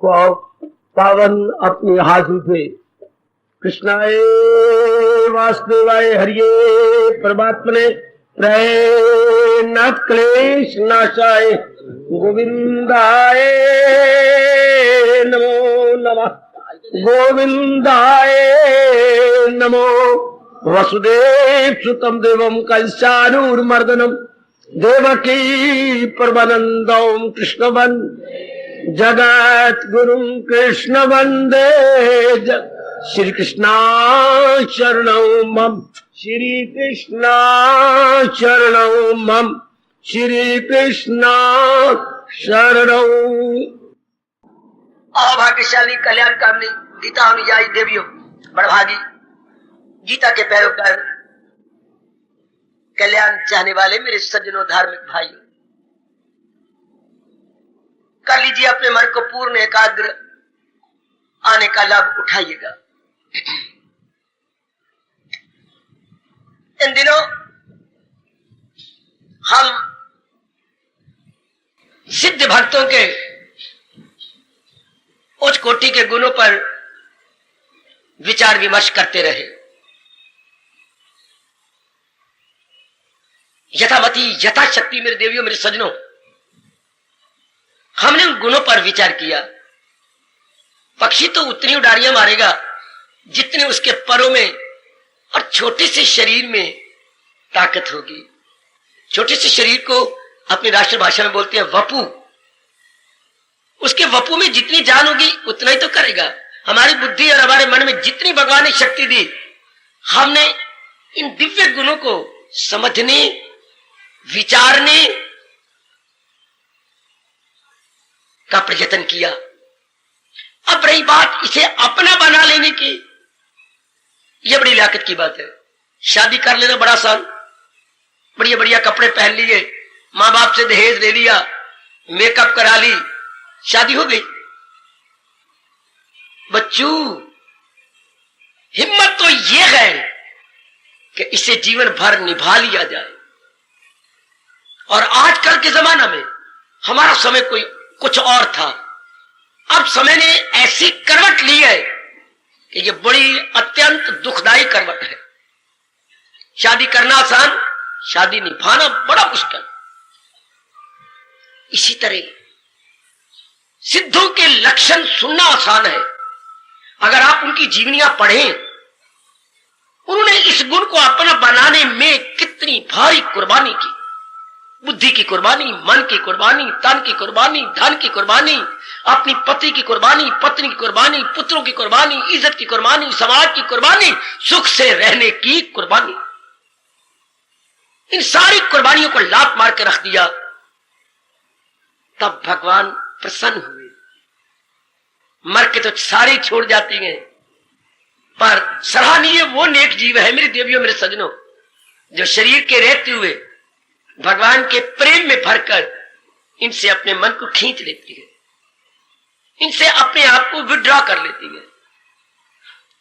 को पावन अपने हाथ उठे। कृष्णाय वासुदेवाय हरिये परमात्मने प्रणत क्लेश नाशाय गोविंदाय नमो नमः। गोविंदाय नमो। वसुदेव सुतम देवम कंसानुर्मर्दनम देवकी परमानंदम कृष्णवन जगत गुरुम कृष्ण वंदे। श्री कृष्णा शरणौ मम। श्री कृष्णा शरणौ मम। श्री कृष्णा शरणौ। अभाग्यशाली कल्याणकामिनी गीता अनुयायी देवियों, बड़भागी गीता के पैरोकार, कल्याण चाहने वाले मेरे सज्जनों, धार्मिक भाइयों, कर लीजिए अपने मन को पूर्ण एकाग्र, आने का लाभ उठाइएगा। इन दिनों हम सिद्ध भक्तों के उच्च कोटि के गुणों पर विचार विमर्श करते रहे। यथामति यथाशक्ति मेरे देवियों, मेरे सज्जनों, हमने उन गुणों पर विचार किया। पक्षी तो उतनी उड़ारियां मारेगा जितने उसके परों में और छोटे से शरीर में ताकत होगी। छोटे से शरीर को अपनी राष्ट्रभाषा में बोलते हैं वपु। उसके वपु में जितनी जान होगी उतना ही तो करेगा। हमारी बुद्धि और हमारे मन में जितनी भगवान ने शक्ति दी, हमने इन दिव्य गुणों को समझने, विचारने का प्रयत्न किया। अब रही बात इसे अपना बना लेने की, यह बड़ी लियाकत की बात है। शादी कर लेना बड़ा आसान, बढ़िया बढ़िया कपड़े पहन लिए, माँ बाप से दहेज ले लिया, मेकअप करा ली, शादी हो गई। बच्चों, हिम्मत तो यह है कि इसे जीवन भर निभा लिया जाए। और आजकल के जमाना में हमारा समय कोई कुछ और था, अब समय ने ऐसी करवट ली है कि यह बड़ी अत्यंत दुखदायी करवट है। शादी करना आसान, शादी निभाना बड़ा मुश्किल। इसी तरह सिद्धों के लक्षण सुनना आसान है। अगर आप उनकी जीवनियां पढ़ें, उन्होंने इस गुण को अपना बनाने में कितनी भारी कुर्बानी की। बुद्धि की कुर्बानी, मन की कुर्बानी, तन की कुर्बानी, धन की कुर्बानी, अपनी पति की कुर्बानी, पत्नी की कुर्बानी, पुत्रों की कुर्बानी, इज्जत की कुर्बानी, समाज की कुर्बानी, सुख से रहने की कुर्बानी। इन सारी कुर्बानियों को लात मार के रख दिया। तब भगवान प्रसन्न हुए। मर के तो सारे छोड़ जाती हैं, पर सराहनीय वो नेक जीव है मेरे देवियों, मेरे सज्जनों, जो शरीर के रहते हुए भगवान के प्रेम में भरकर इनसे अपने मन को खींच लेती है, इनसे अपने आप को विड्रॉ कर लेती है।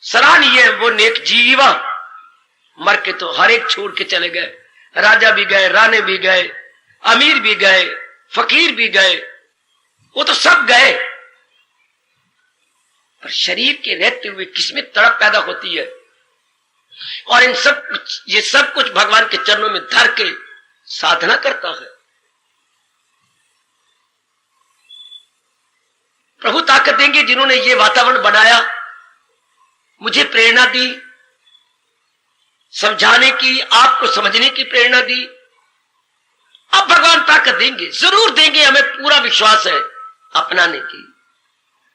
सराहनीय है वो नेक जीवा। मर के तो हर एक छोड़ के चले गए। राजा भी गए, राणे भी गए, अमीर भी गए, फकीर भी गए, वो तो सब गए। पर शरीर के रहते हुए किसमें तड़प पैदा होती है। और इन सब कुछ, ये सब कुछ भगवान के चरणों में धर के साधना करता है। प्रभु ताकत देंगे जिन्होंने ये वातावरण बनाया, मुझे प्रेरणा दी, समझाने की, आपको समझने की प्रेरणा दी। अब भगवान ताकत देंगे, जरूर देंगे, हमें पूरा विश्वास है अपनाने की,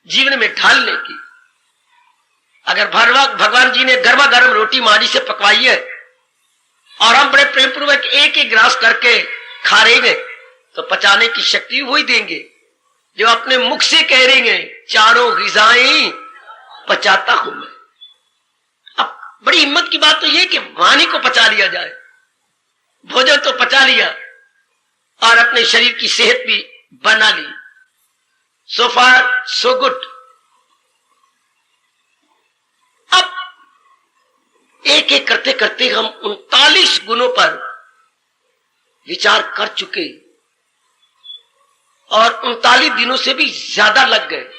जीवन में ढालने की। अगर भगवान जी ने गर्मा गर्म रोटी मानी से पकवाई है और हम बड़े प्रेम पूर्वक एक एक ग्रास करके खा रहे हैं, तो पचाने की शक्ति वही देंगे जो अपने मुख से कह रहे हैं, चारों ग़िज़ाएं पचाता हूं मैं। अब बड़ी हिम्मत की बात तो यह कि वाणी को पचा लिया जाए। भोजन तो पचा लिया और अपने शरीर की सेहत भी बना ली। सो फार सो गुड। अब एक एक करते करते हम 39 गुणों पर विचार कर चुके और 39 दिनों से भी ज्यादा लग गए।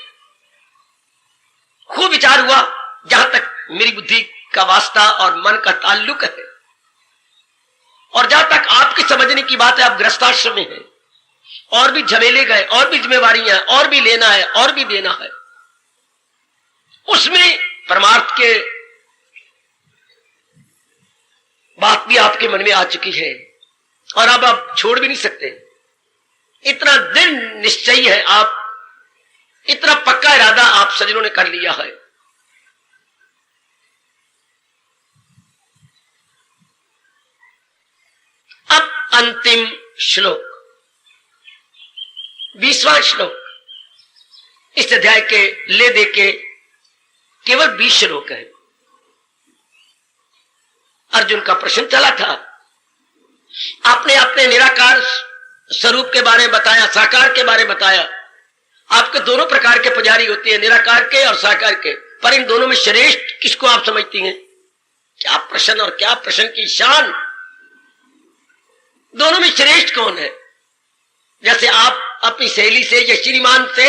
खूब विचार हुआ, जहां तक मेरी बुद्धि का वास्ता और मन का ताल्लुक है, और जहां तक आपकी समझने की बात है, आप गृहस्थाश्रम में हैं, और भी झमेले गए, और भी जिम्मेवारियां, और भी लेना है, और भी देना है, उसमें परमार्थ के बात भी आपके मन में आ चुकी है, और अब आप छोड़ भी नहीं सकते। इतना दृढ़ निश्चय है, आप इतना पक्का इरादा आप सज्जनों ने कर लिया है। अब अंतिम श्लोक, 20वां श्लोक। इस अध्याय के ले दे के केवल 20 श्लोक है। अर्जुन का प्रश्न चला था, आपने अपने निराकार स्वरूप के बारे में बताया, साकार के बारे में बताया। आपके दोनों प्रकार के पुजारी होते हैं, निराकार के और साकार के, पर इन दोनों में श्रेष्ठ किसको आप समझती हैं? क्या प्रश्न और क्या प्रश्न की शान! दोनों में श्रेष्ठ कौन है? जैसे आप अपनी सहेली से या श्रीमान से,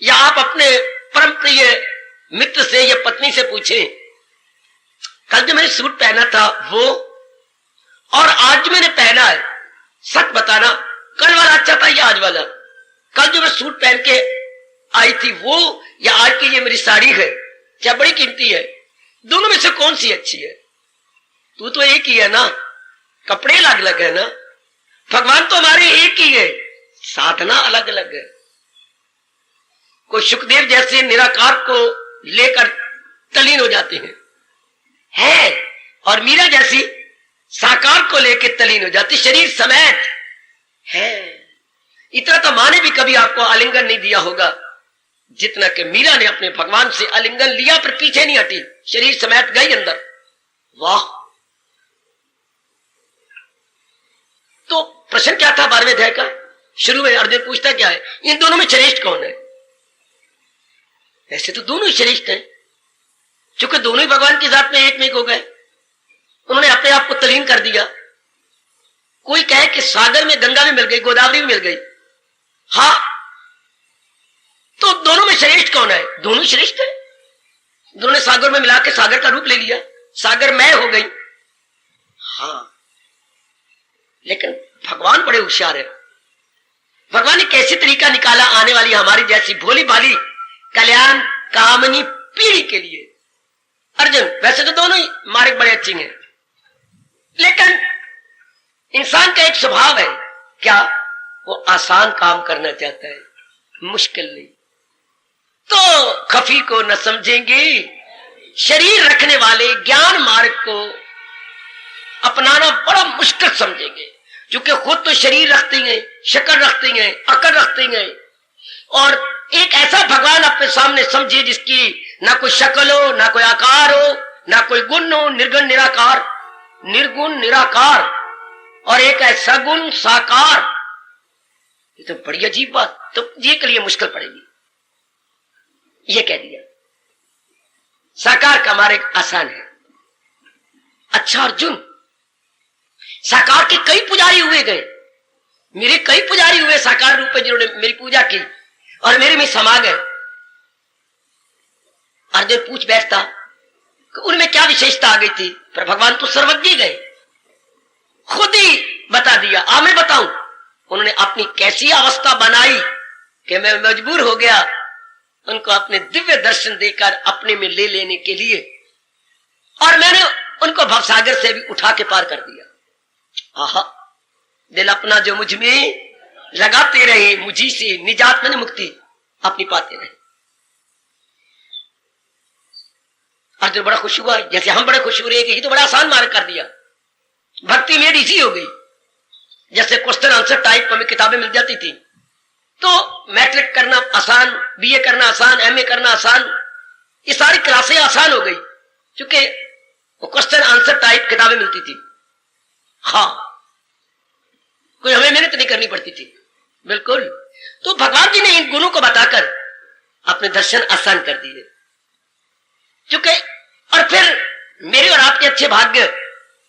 या आप अपने परम प्रिय मित्र से या पत्नी से पूछें, कल जो मैंने सूट पहना था वो और आज मैंने पहना है, सच बताना, कल वाला अच्छा था या आज वाला? कल जो मैं सूट पहन के आई थी वो, या आज की ये मेरी साड़ी है, क्या बड़ी कीमती है? दोनों में से कौन सी अच्छी है? तू तो एक ही है ना, कपड़े अलग अलग है ना, भगवान तो हमारे एक ही है, साधना अलग अलग है। कोई सुखदेव जैसे निराकार को लेकर तल्लीन हो जाते हैं है, और मीरा जैसी साकार को लेकर तल्लीन हो जाती, शरीर समेत है। इतना तो माँ ने भी कभी आपको आलिंगन नहीं दिया होगा जितना कि मीरा ने अपने भगवान से आलिंगन लिया, पर पीछे नहीं हटी, शरीर समेत गई अंदर। वाह! तो प्रश्न क्या था 12वें अध्याय का? शुरू में अर्जुन पूछता क्या है, इन दोनों में श्रेष्ठ कौन है? ऐसे तो दोनों ही श्रेष्ठ हैं, क्योंकि दोनों ही भगवान की जात में एक हो गए। उन्होंने अपने आप को तलीन कर दिया। कोई कहे कि सागर में गंगा में मिल गई, गोदावरी में मिल गई, हाँ, तो दोनों में श्रेष्ठ कौन है? दोनों श्रेष्ठ है। दोनों ने सागर में मिला के सागर का रूप ले लिया, सागर मैं हो गई, हाँ। लेकिन भगवान बड़े होशियार है। भगवान ने कैसे तरीका निकाला आने वाली हमारी जैसी भोली भाली कल्याण कामनी पीढ़ी के लिए। अर्जुन वैसे तो दोनों ही मार्ग बड़े अच्छे हैं, लेकिन इंसान का एक स्वभाव है, क्या? वो आसान काम करना चाहता है, मुश्किल नहीं। तो खफी को न समझेंगे, शरीर रखने वाले ज्ञान मार्ग को अपनाना बड़ा मुश्किल समझेंगे, क्योंकि खुद तो शरीर रखते हैं, शक्ल रखते हैं, अकल रखते हैं, और एक ऐसा भगवान अपने सामने समझे जिसकी ना कोई शक्ल हो, ना कोई आकार हो, ना कोई गुण हो, निर्गुण निराकार, निर्गुण निराकार, और एक है सगुण साकार। ये तो बड़ी अजीब बात, तो ये के लिए मुश्किल पड़ेगी। ये कह दिया साकार का मार्ग आसान है। अच्छा अर्जुन, साकार के कई पुजारी हुए गए, मेरे कई पुजारी हुए साकार रूप में जिन्होंने मेरी पूजा की और मेरे में समा गए। अर्जुन पूछ बैठता कि उनमें क्या विशेषता आ गई थी, पर भगवान तो सर्वज्ञ गए, खुद ही बता दिया। मैं बताऊं उन्होंने अपनी कैसी अवस्था बनाई कि मैं मजबूर हो गया उनको अपने दिव्य दर्शन देकर अपने में ले लेने के लिए, और मैंने उनको भवसागर से भी उठा के पार कर दिया। आहा, दिल अपना जो मुझ में लगाते रहे, मुझी से निजात में मुक्ति अपनी पाते रहे। अर्जुन बड़ा खुश हुआ, जैसे हम बड़े खुश हो रहे कि ये तो बड़ा आसान मार्ग कर दिया, भक्ति मेरी इजी हो गई। जैसे क्वेश्चन आंसर टाइप हमें किताबें मिल जाती थी, तो मैट्रिक करना आसान, बीए करना आसान, एमए करना आसान, ये सारी क्लासें आसान हो गई क्योंकि वो क्वेश्चन आंसर टाइप किताबें मिलती थी। हाँ, कोई हमें मेहनत नहीं करनी पड़ती थी, बिल्कुल। तो भगवान जी ने इन गुणों को बताकर अपने दर्शन आसान कर दिए, क्योंकि और फिर मेरे और आपके अच्छे भाग्य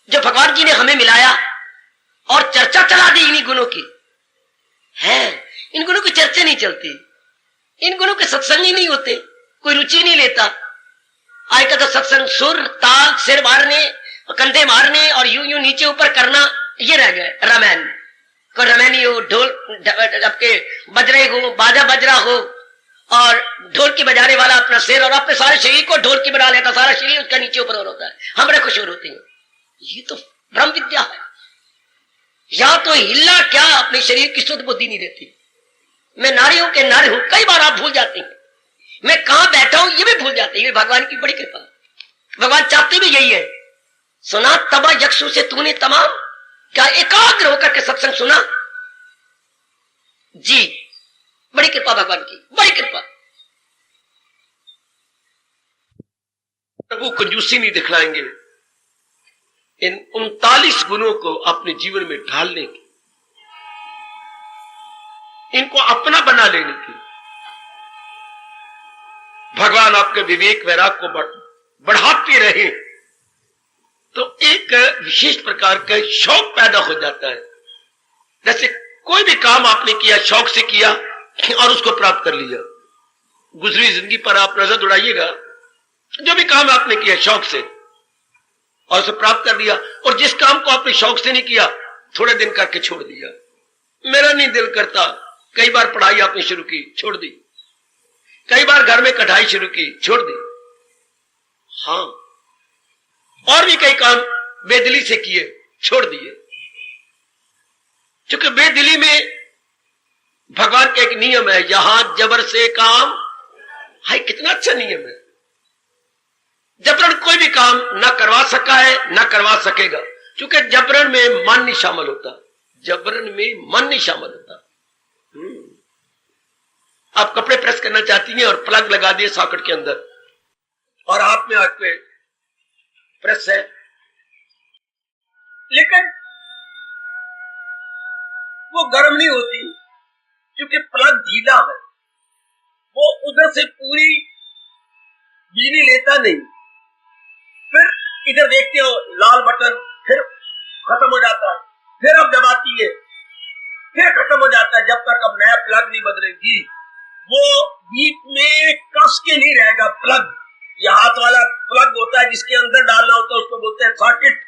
जो भगवान जी ने हमें मिलाया और चर्चा चला दी इन्हीं गुणों की है। इन गुणों की चर्चा नहीं चलती, इन गुणों के सत्संग ही नहीं होते, कोई रुचि नहीं लेता। आज का तो सत्संग सुर ताल सिर मारने कंधे मारने और यूं यूं नीचे ऊपर करना ये रह गए। रामायण को रमैनी हो, ढोल आपके बज रहे हो, बाजा बज रहा हो और ढोल की बजाने वाला अपना सिर और अपने सारे शरीर को ढोल की बना लेता, सारा शरीर उसका नीचे ऊपर और होता है, हम बड़े खुश होते हैं। ये तो ब्रह्म विद्या है। या तो हिलना क्या अपने शरीर की शुद्ध बुद्धि नहीं देती। मैं नारियों के नारी हूं, कई बार आप भूल जाते हैं मैं कहां बैठा हूं, ये भी भूल जाते हैं। ये भगवान की बड़ी कृपा। भगवान चाहते भी यही है। सुना तबा यक्षु से तूने तमाम, क्या एकाग्र होकर के सत्संग सुना जी। बड़ी कृपा भगवान की, बड़ी कृपा। वो कंजूसी नहीं दिखलाएंगे इन 39 गुणों को अपने जीवन में ढालने की, इनको अपना बना लेने की। भगवान आपके विवेक वैराग को बढ़ाते रहे तो एक विशेष प्रकार का शौक पैदा हो जाता है। जैसे कोई भी काम आपने किया, शौक से किया और उसको प्राप्त कर लिया। गुजरी जिंदगी पर आप नजर दौड़ाइएगा, जो भी काम आपने किया शौक से और उसे प्राप्त कर लिया, और जिस काम को आपने शौक से नहीं किया थोड़े दिन करके छोड़ दिया। मेरा नहीं दिल करता। कई बार पढ़ाई आपने शुरू की, छोड़ दी। कई बार घर में कढ़ाई शुरू की, छोड़ दी। हाँ, और भी कई काम बेदिली से किए, छोड़ दिए। क्योंकि बेदिली में भगवान का एक नियम है, यहां जबर से काम। हाय, कितना अच्छा नियम है। जबरन कोई भी काम ना करवा सका है ना करवा सकेगा, क्योंकि जबरन में मन नहीं शामिल होता। जबरन में मन नहीं शामिल होता। आप कपड़े प्रेस करना चाहती हैं और प्लग लगा दिए सॉकेट के अंदर और हाथ में आग पे प्रेस है, लेकिन वो गर्म नहीं होती क्योंकि प्लग ढीला है। वो उधर से पूरी बिजली लेता नहीं। फिर इधर देखते हो लाल बटन, फिर खत्म हो जाता है, फिर अब दबाती है, फिर खत्म हो जाता है, जब तक अब नया प्लग नहीं बदलेगी। वो बीच में कस के नहीं रहेगा प्लग। यह हाथ वाला प्लग होता है जिसके अंदर डालना होता है, उसको बोलते हैं सॉकेट।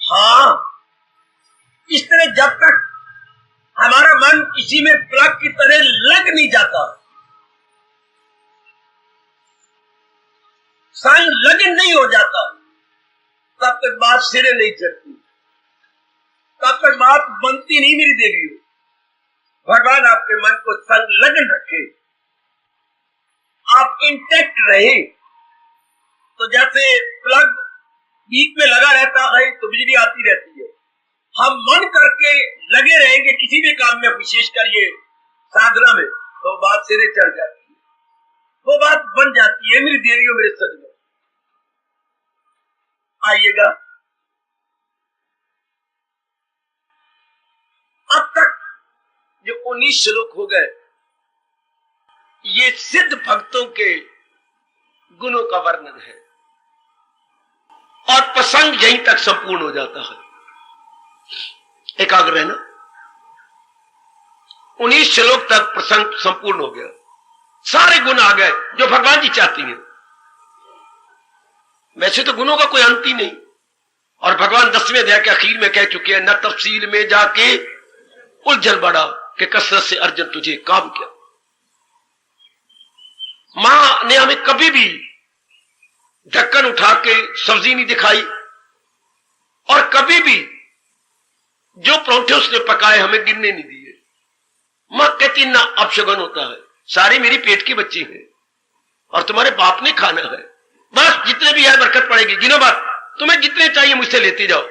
हाँ, इस तरह जब तक हमारा मन किसी में प्लग की तरह लग नहीं जाता, संलग्न नहीं हो जाता, तब तक बात सिरे नहीं चढ़ती, तब तक बात बनती नहीं। मेरी देवी, भगवान आपके मन को संलग्न रखे, आप इंटैक्ट रहे। तो जैसे प्लग बीच में लगा रहता है तो बिजली आती रहती है। हम मन करके लगे रहेंगे किसी भी काम में, विशेषकर ये साधना में, तो बात सिरे चढ़ जाती है, वो बात बन जाती है। मेरी देवियों, मेरे सजनों, आइएगा। अब तक जो 19 श्लोक हो गए, ये सिद्ध भक्तों के गुणों का वर्णन है और प्रसंग यहीं तक संपूर्ण हो जाता है। एकाग्र रहना। 19 श्लोक तक प्रसंग संपूर्ण हो गया, सारे गुण आ गए जो भगवान जी चाहती हैं। वैसे तो गुणों का कोई अंत ही नहीं, और भगवान 10वें अध्याय के आखिर में कह चुके हैं, न तफसील में जाके उलझन बड़ा कि कसरत से अर्जुन तुझे काम किया। मां ने हमें कभी भी ढक्कन उठा के सब्जी नहीं दिखाई, और कभी भी जो परोठे उसने पकाए हमें गिनने नहीं दिए। मां कहती ना अपशगुन होता है, सारी मेरी पेट की बच्ची है और तुम्हारे बाप ने खाना है, बस जितने भी है बरकत पड़ेगी, गिनो बात, तुम्हें जितने चाहिए मुझसे लेते जाओ।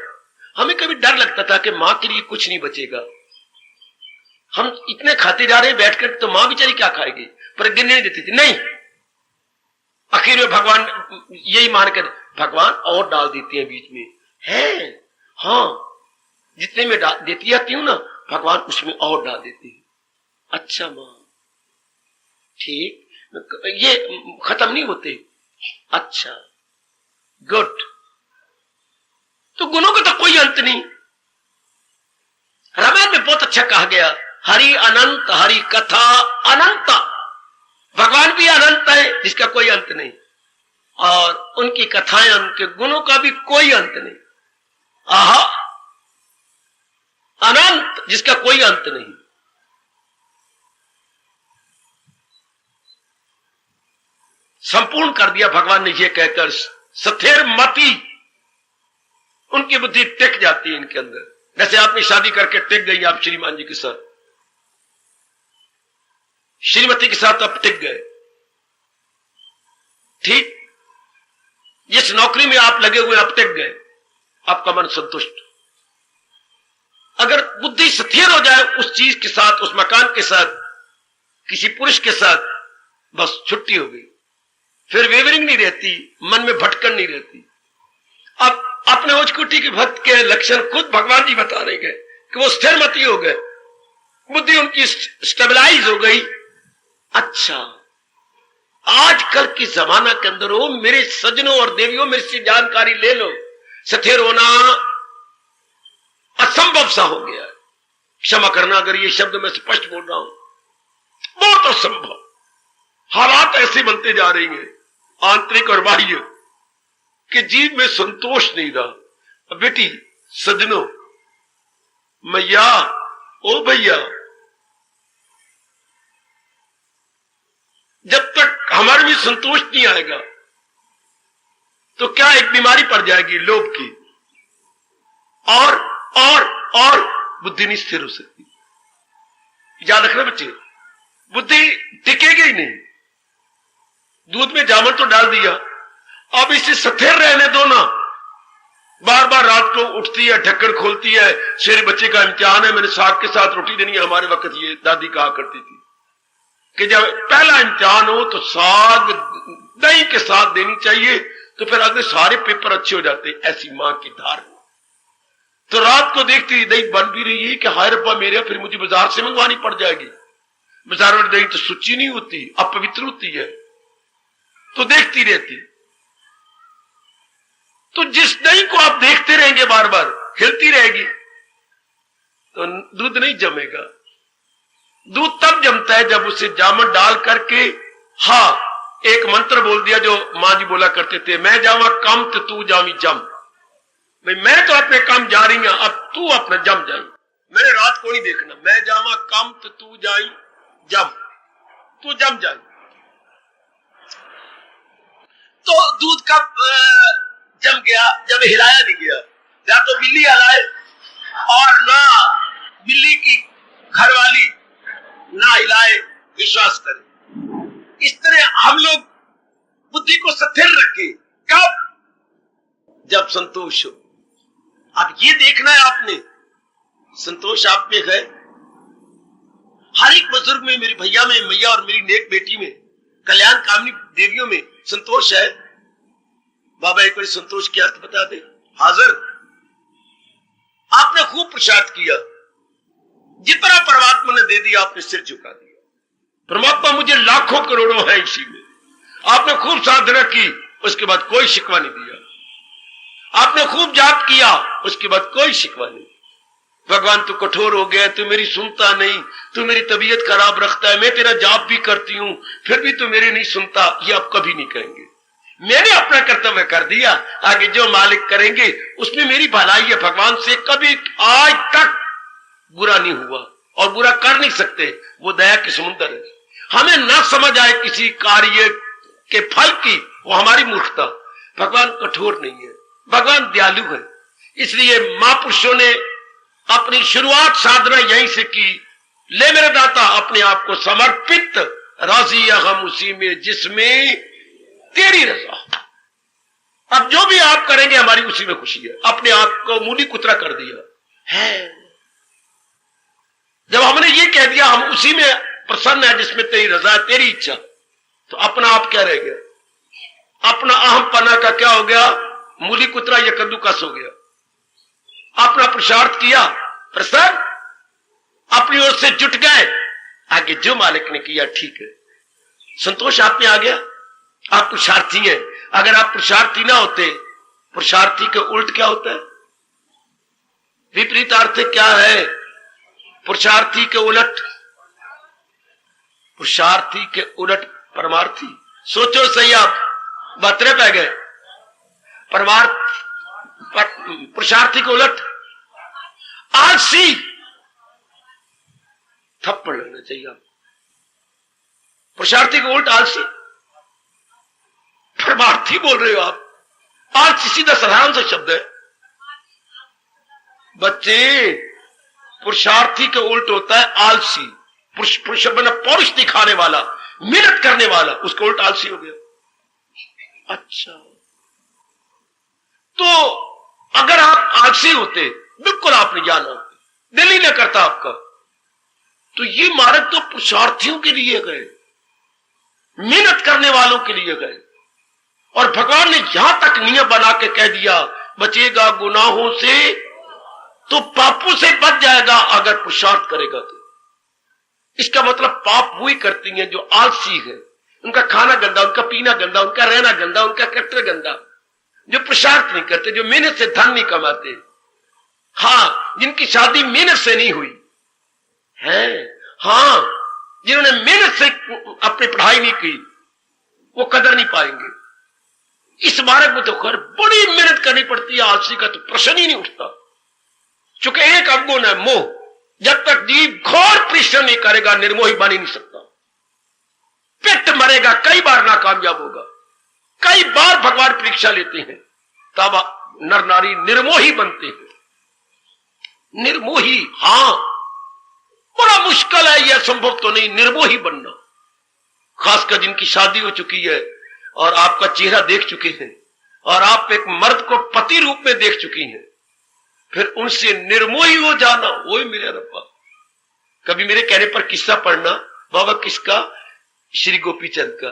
हमें कभी डर लगता था कि मां के लिए कुछ नहीं बचेगा, हम इतने खाते जा रहे हैं बैठकर, तो मां बेचारी क्या खाएगी, पर गिनने नहीं देती थी। नहीं, आखिर में भगवान यही मानकर भगवान और डाल देते हैं बीच में है। हाँ, जितने में देती आती हूं ना, भगवान उसमें और डाल देते हैं। अच्छा मां, ठीक, ये खत्म नहीं होते। अच्छा, गुड। तो गुणों का तो कोई अंत नहीं। रामायण में बहुत अच्छा कहा गया, हरि अनंत, हरि कथा अनंत। भगवान भी अनंत है, जिसका कोई अंत नहीं, और उनकी कथाएं, उनके गुणों का भी कोई अंत नहीं। आहा, अनंत, जिसका कोई अंत नहीं। संपूर्ण कर दिया भगवान ने ये कहकर, स्थिर मति, उनकी बुद्धि टिक जाती है इनके अंदर। जैसे आपने शादी करके टिक गई आप श्रीमान जी के साथ, श्रीमती के साथ आप टिक गए, ठीक। जिस नौकरी में आप लगे हुए आप टिक गए, आपका मन संतुष्ट। अगर बुद्धि स्थिर हो जाए उस चीज के साथ, उस मकान के साथ, किसी पुरुष के साथ, बस छुट्टी हो गई, फिर वेवरिंग नहीं रहती, मन में भटकन नहीं रहती। अब अपने उच्चकोटि के भक्त के लक्षण खुद भगवान जी बता रहे हैं कि वो स्थिर मति हो गए, बुद्धि उनकी स्टेबलाइज हो गई। अच्छा, आजकल की जमाना के अंदर हो मेरे सज्जनों और देवियों, मेरे से जानकारी ले लो, स्थिर होना असंभव सा हो गया है। क्षमा करना अगर ये शब्द मैं स्पष्ट बोल रहा हूं, बहुत असंभव। हालात ऐसे बनते जा रही हैं, आंतरिक और बाह्य, कि जीव में संतोष नहीं रहा। बेटी, सज्जनों, मैया, ओ भैया, जब तक हमारे भी संतोष नहीं आएगा तो क्या एक बीमारी पड़ जाएगी लोभ की, और बुद्धि नहीं स्थिर हो सकती। याद रखना बच्चे, बुद्धि टिकेगी ही नहीं। दूध में जामुन तो डाल दिया, अब इसे स्थिर रहने दो ना। बार बार रात को उठती है, ढक्कन खोलती है, शेर बच्चे का इम्तिहान है, मैंने साग के साथ रोटी देनी है। हमारे वक्त ये दादी कहा करती थी कि जब पहला इम्तिहान हो तो साग दही के साथ देनी चाहिए, तो फिर अगले सारे पेपर अच्छे हो जाते। ऐसी मां की धारणा। तो रात को देखती दही बन भी रही है कि हाय रब्बा मेरे, फिर मुझे बाजार से मंगवानी पड़ जाएगी। बाजार वाली दही तो सुची नहीं होती, अपवित्र होती है, तो देखती रहती। तो जिस दही को आप देखते रहेंगे बार बार, हिलती रहेगी, तो दूध नहीं जमेगा। दूध तब जमता है जब उसे जामन डाल करके, हाँ, एक मंत्र बोल दिया जो मां जी बोला करते थे, मैं जावा कम तो तू जामी जम। भाई मैं तो अपने काम जा रही हूं, अब तू अपना जम जाई। मैंने रात को नहीं देखना, मैं जावा कम तो तू जाई जम, तू जम जाई। तो दूध कब जम गया? जब हिलाया नहीं गया। या तो बिल्ली हिलाए, और ना बिल्ली की घरवाली ना हिलाए, विश्वास करें। इस तरह हम लोग बुद्धि को स्थिर रखें। कब? जब संतोष हो। अब ये देखना है आपने, संतोष आप में है। हर एक बुजुर्ग में, मेरे भैया में, मैया और मेरी नेक बेटी में, कल्याण कामनी देवियों में संतोष है। बाबा एक बार संतोष की अर्थ बता दे। हाजिर, आपने खूब प्रसाद किया, जितना परमात्मा ने दे दिया आपने सिर झुका दिया। परमात्मा मुझे लाखों करोड़ों है इसी में। आपने खूब साधना की, उसके बाद कोई शिकवा नहीं दिया। आपने खूब जाप किया, उसके बाद कोई शिकवा नहीं। भगवान तू कठोर हो गया, तू मेरी सुनता नहीं, तू मेरी तबीयत खराब रखता है, मैं तेरा जाप भी करती हूं फिर भी तू मेरी नहीं सुनता। ये आप कभी नहीं कहेंगे। मैंने अपना कर्तव्य कर दिया, आगे जो मालिक करेंगे उसमें मेरी भलाई है। भगवान से कभी आज तक बुरा नहीं हुआ और बुरा कर नहीं सकते। वो दया के समुद्र है। हमें ना समझ आए किसी कार्य के फल की, वो हमारी मूर्खता। भगवान कठोर नहीं है, भगवान दयालु है। इसलिए महापुरुषों ने अपनी शुरुआत साधना यहीं से की। ले मेरे दाता अपने आप को समर्पित, राजी हम उसी में जिसमें तेरी रजा। अब जो भी आप करेंगे हमारी उसी में खुशी है। अपने आप को मूली कुतरा कर दिया है। जब हमने ये कह दिया हम उसी में प्रसन्न है जिसमें तेरी रजा, तेरी इच्छा, तो अपना आप क्या रह गया? अपना अहम पना का क्या हो गया? मूली कुतरा या कद्दूकस हो गया। अपना पुरुषार्थ किया, प्रसन्न, अपनी ओर से जुट गए, आगे जो मालिक ने किया ठीक है। संतोष आप में आ गया। आप पुरुषार्थी हैं। अगर आप पुरुषार्थी ना होते, पुरुषार्थी के उल्ट क्या होता है? विपरीत अर्थ क्या है पुरुषार्थी के उलट? पुरुषार्थी के उलट परमार्थी। सोचो सही, आप बतरे पे गए। परमार्थ पुरुषार्थी को उलट आलसी, थप्पड़ लगना चाहिए आप। पुरुषार्थी को उल्ट आलसी, परमार्थी बोल रहे हो आप। आलसी सीधा साधारण सा शब्द है बच्चे। पुरुषार्थी के उल्ट होता है आलसी। पुरुष बना पौरुष दिखाने वाला, मेहनत करने वाला, उसका उल्ट आलसी हो गया। अच्छा, तो अगर आप आलसी होते, बिल्कुल आप नहीं जाना होते, दिल ही ना करता आपका, तो ये मार्ग तो पुरुषार्थियों के लिए गए, मेहनत करने वालों के लिए गए। और भगवान ने यहां तक नियम बना के कह दिया, बचेगा गुनाहों से तो पापों से बच जाएगा अगर पुरुषार्थ करेगा तो। इसका मतलब पाप वही करती हैं जो आलसी है, उनका खाना गंदा, उनका पीना गंदा, उनका रहना गंदा, उनका कैरेक्टर गंदा, जो पुरुषार्थ नहीं करते, जो मेहनत से धन नहीं कमाते। हाँ, जिनकी शादी मेहनत से नहीं हुई है, हाँ, जिन्होंने मेहनत से अपनी पढ़ाई नहीं की, वो कदर नहीं पाएंगे। इस मार्ग में तो खैर बड़ी मेहनत करनी पड़ती है, आलसी का तो प्रश्न ही नहीं उठता। चूंकि एक अवगुण है मोह, जब तक जीव घोर परिश्रम नहीं करेगा निर्मोही बन ही नहीं सकता। पिट मरेगा, कई बार नाकामयाब होगा, कई बार भगवान परीक्षा लेते हैं, तब नर नारी निर्मोही बनते हैं। निर्मोही, हां, बड़ा मुश्किल है, यह संभव तो नहीं निर्मोही बनना। खासकर जिनकी शादी हो चुकी है और आपका चेहरा देख चुके हैं और आप एक मर्द को पति रूप में देख चुकी हैं, फिर उनसे निर्मोही हो जाना, वही मेरे रब्बा। कभी मेरे कहने पर किस्सा पढ़ना, बाबा किसका? श्री गोपीचंद का।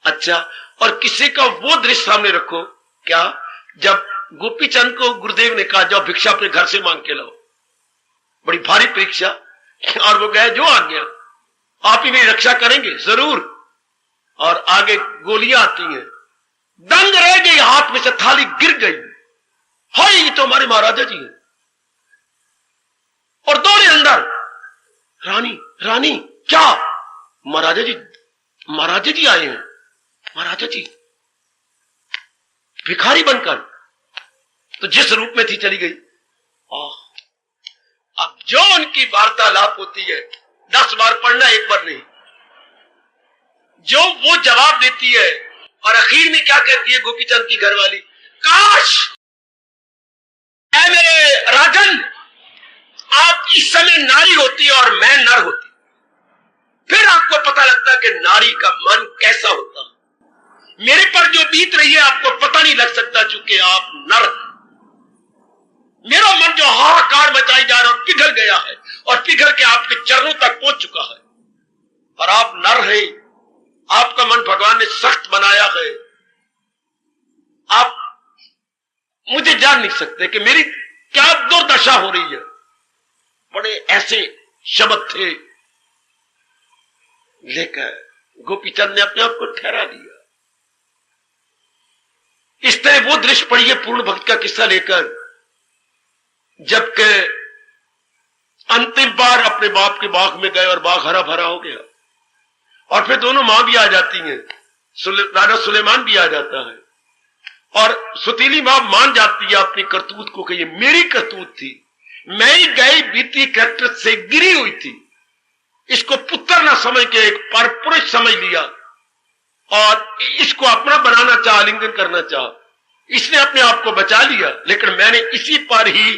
अच्छा, और किसी का वो दृश्य सामने रखो, क्या? जब गोपीचंद को गुरुदेव ने कहा जाओ भिक्षा अपने घर से मांग के लाओ, बड़ी भारी परीक्षा, और वो गए, जो आ गया, आप ही मेरी रक्षा करेंगे जरूर। और आगे गोलियां आती हैं, दंग रह गई, हाथ में से थाली गिर गई, हाय ये तो हमारे महाराजा जी हैं। और दौड़े अंदर, रानी रानी क्या? महाराजा जी आए हैं। महाराजा जी भिखारी बनकर, तो जिस रूप में थी चली गई। अब जो उनकी वार्तालाप होती है, 10 बार पढ़ना, एक बार नहीं, जो वो जवाब देती है, और आखिर में क्या कहती है गोपीचंद की घरवाली? काश ऐ मेरे राजन, आप इस समय नारी होती और मैं नर होती, फिर आपको पता लगता कि नारी का मन कैसा होता। मेरे पर जो बीत रही है आपको पता नहीं लग सकता, चूंकि आप नर हैं। मेरा मन जो हाहाकार मचाई जा रहा है, पिघल गया है, और पिघल के आपके चरणों तक पहुंच चुका है, और आप नर हैं। आपका मन भगवान ने सख्त बनाया है। आप मुझे जान नहीं सकते कि मेरी क्या दुर्दशा हो रही है। बड़े ऐसे शब्द थे, लेकर गोपीचंद ने अपने आप को ठहरा दिया। इस तरह वो दृश्य पढ़िए पूर्ण भक्त का किस्सा लेकर, जबकि अंतिम बार अपने बाप के बाग में गए और बाग हरा भरा हो गया, और फिर दोनों मां भी आ जाती हैं, राजा सुलेमान भी आ जाता है, और सुतीली मां मान जाती है अपनी करतूत को कि ये मेरी करतूत थी, मैं ही गई बीती कैरेक्टर से गिरी हुई थी। इसको पुत्र ना समझ के एक परपुरुष समझ लिया, और इसको अपना बनाना चाहा, आलिंगन करना चाहा। इसने अपने आप को बचा लिया, लेकिन मैंने इसी पर ही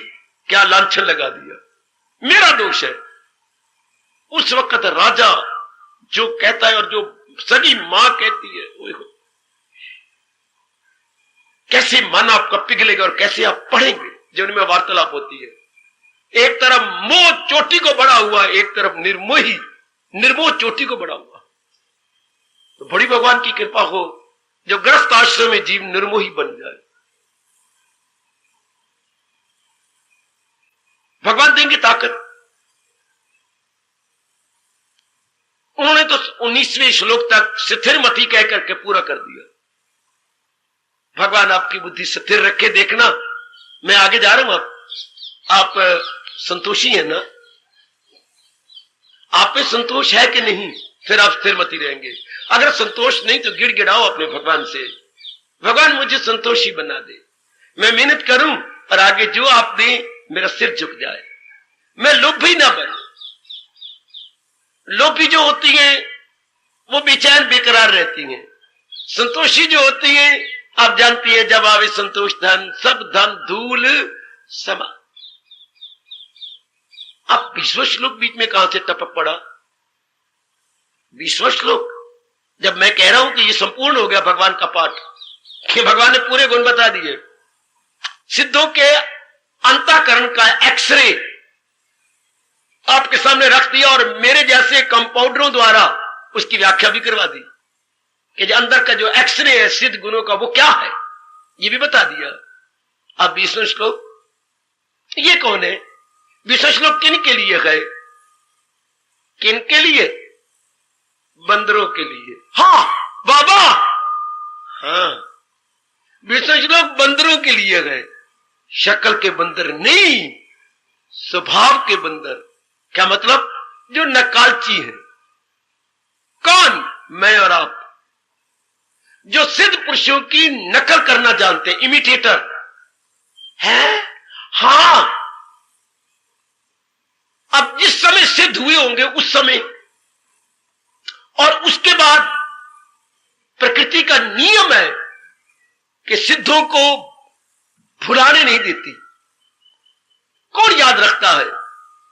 क्या लांछन लगा दिया, मेरा दोष है। उस वक्त राजा जो कहता है और जो सगी मां कहती है, वो कैसे मन आपका पिघलेगा और कैसे आप पढ़ेंगे जो उनमें वार्तालाप होती है। एक तरफ मोह चोटी को बढ़ा हुआ, एक तरफ निर्मोह चोटी को बढ़ा हुआ। तो बड़ी भगवान की कृपा हो जो ग्रस्त आश्रम में जीव निर्मोही बन जाए। भगवान देंगे ताकत। उन्होंने तो 19वें श्लोक तक स्थिर मति कह करके पूरा कर दिया। भगवान आपकी बुद्धि स्थिर रखे, देखना मैं आगे जा रहा हूं। आप संतोषी है ना? आप पे संतोष है कि नहीं? फिर आप स्थिर मति रहेंगे। अगर संतोष नहीं तो गिड़गिड़ाओ अपने भगवान से, भगवान मुझे संतोषी बना दे, मैं मेहनत करूं और आगे जो आप दें मेरा सिर झुक जाए, मैं लोभी ना बनूं। लोभी जो होती है वो बेचैन बेकरार रहती हैं, संतोषी जो होती है आप जानती है जब आवे संतोष धन सब धन धूल समा। अब 20वां श्लोक बीच में कहां से टपक पड़ा? 20वां श्लोक जब मैं कह रहा हूं कि ये संपूर्ण हो गया भगवान का पाठ, कि भगवान ने पूरे गुण बता दिए, सिद्धों के अंतःकरण का एक्सरे आपके सामने रख दिया और मेरे जैसे कंपाउंडरों द्वारा उसकी व्याख्या भी करवा दी कि जो अंदर का जो एक्सरे है सिद्ध गुणों का वो क्या है, ये भी बता दिया। अब 20वां श्लोक, ये कौन है? 20वां श्लोक किन के लिए है? किन के लिए? बंदरों के लिए। हाँ बाबा, हाँ 20वां श्लोक बंदरों के लिए है। शक्ल के बंदर नहीं, स्वभाव के बंदर। क्या मतलब? जो नकालची है। कौन? मैं और आप, जो सिद्ध पुरुषों की नकल करना जानते हैं, इमिटेटर है। हां, अब जिस समय सिद्ध हुए होंगे उस समय और उसके बाद प्रकृति का नियम है कि सिद्धों को भुलाने नहीं देती। कौन याद रखता है?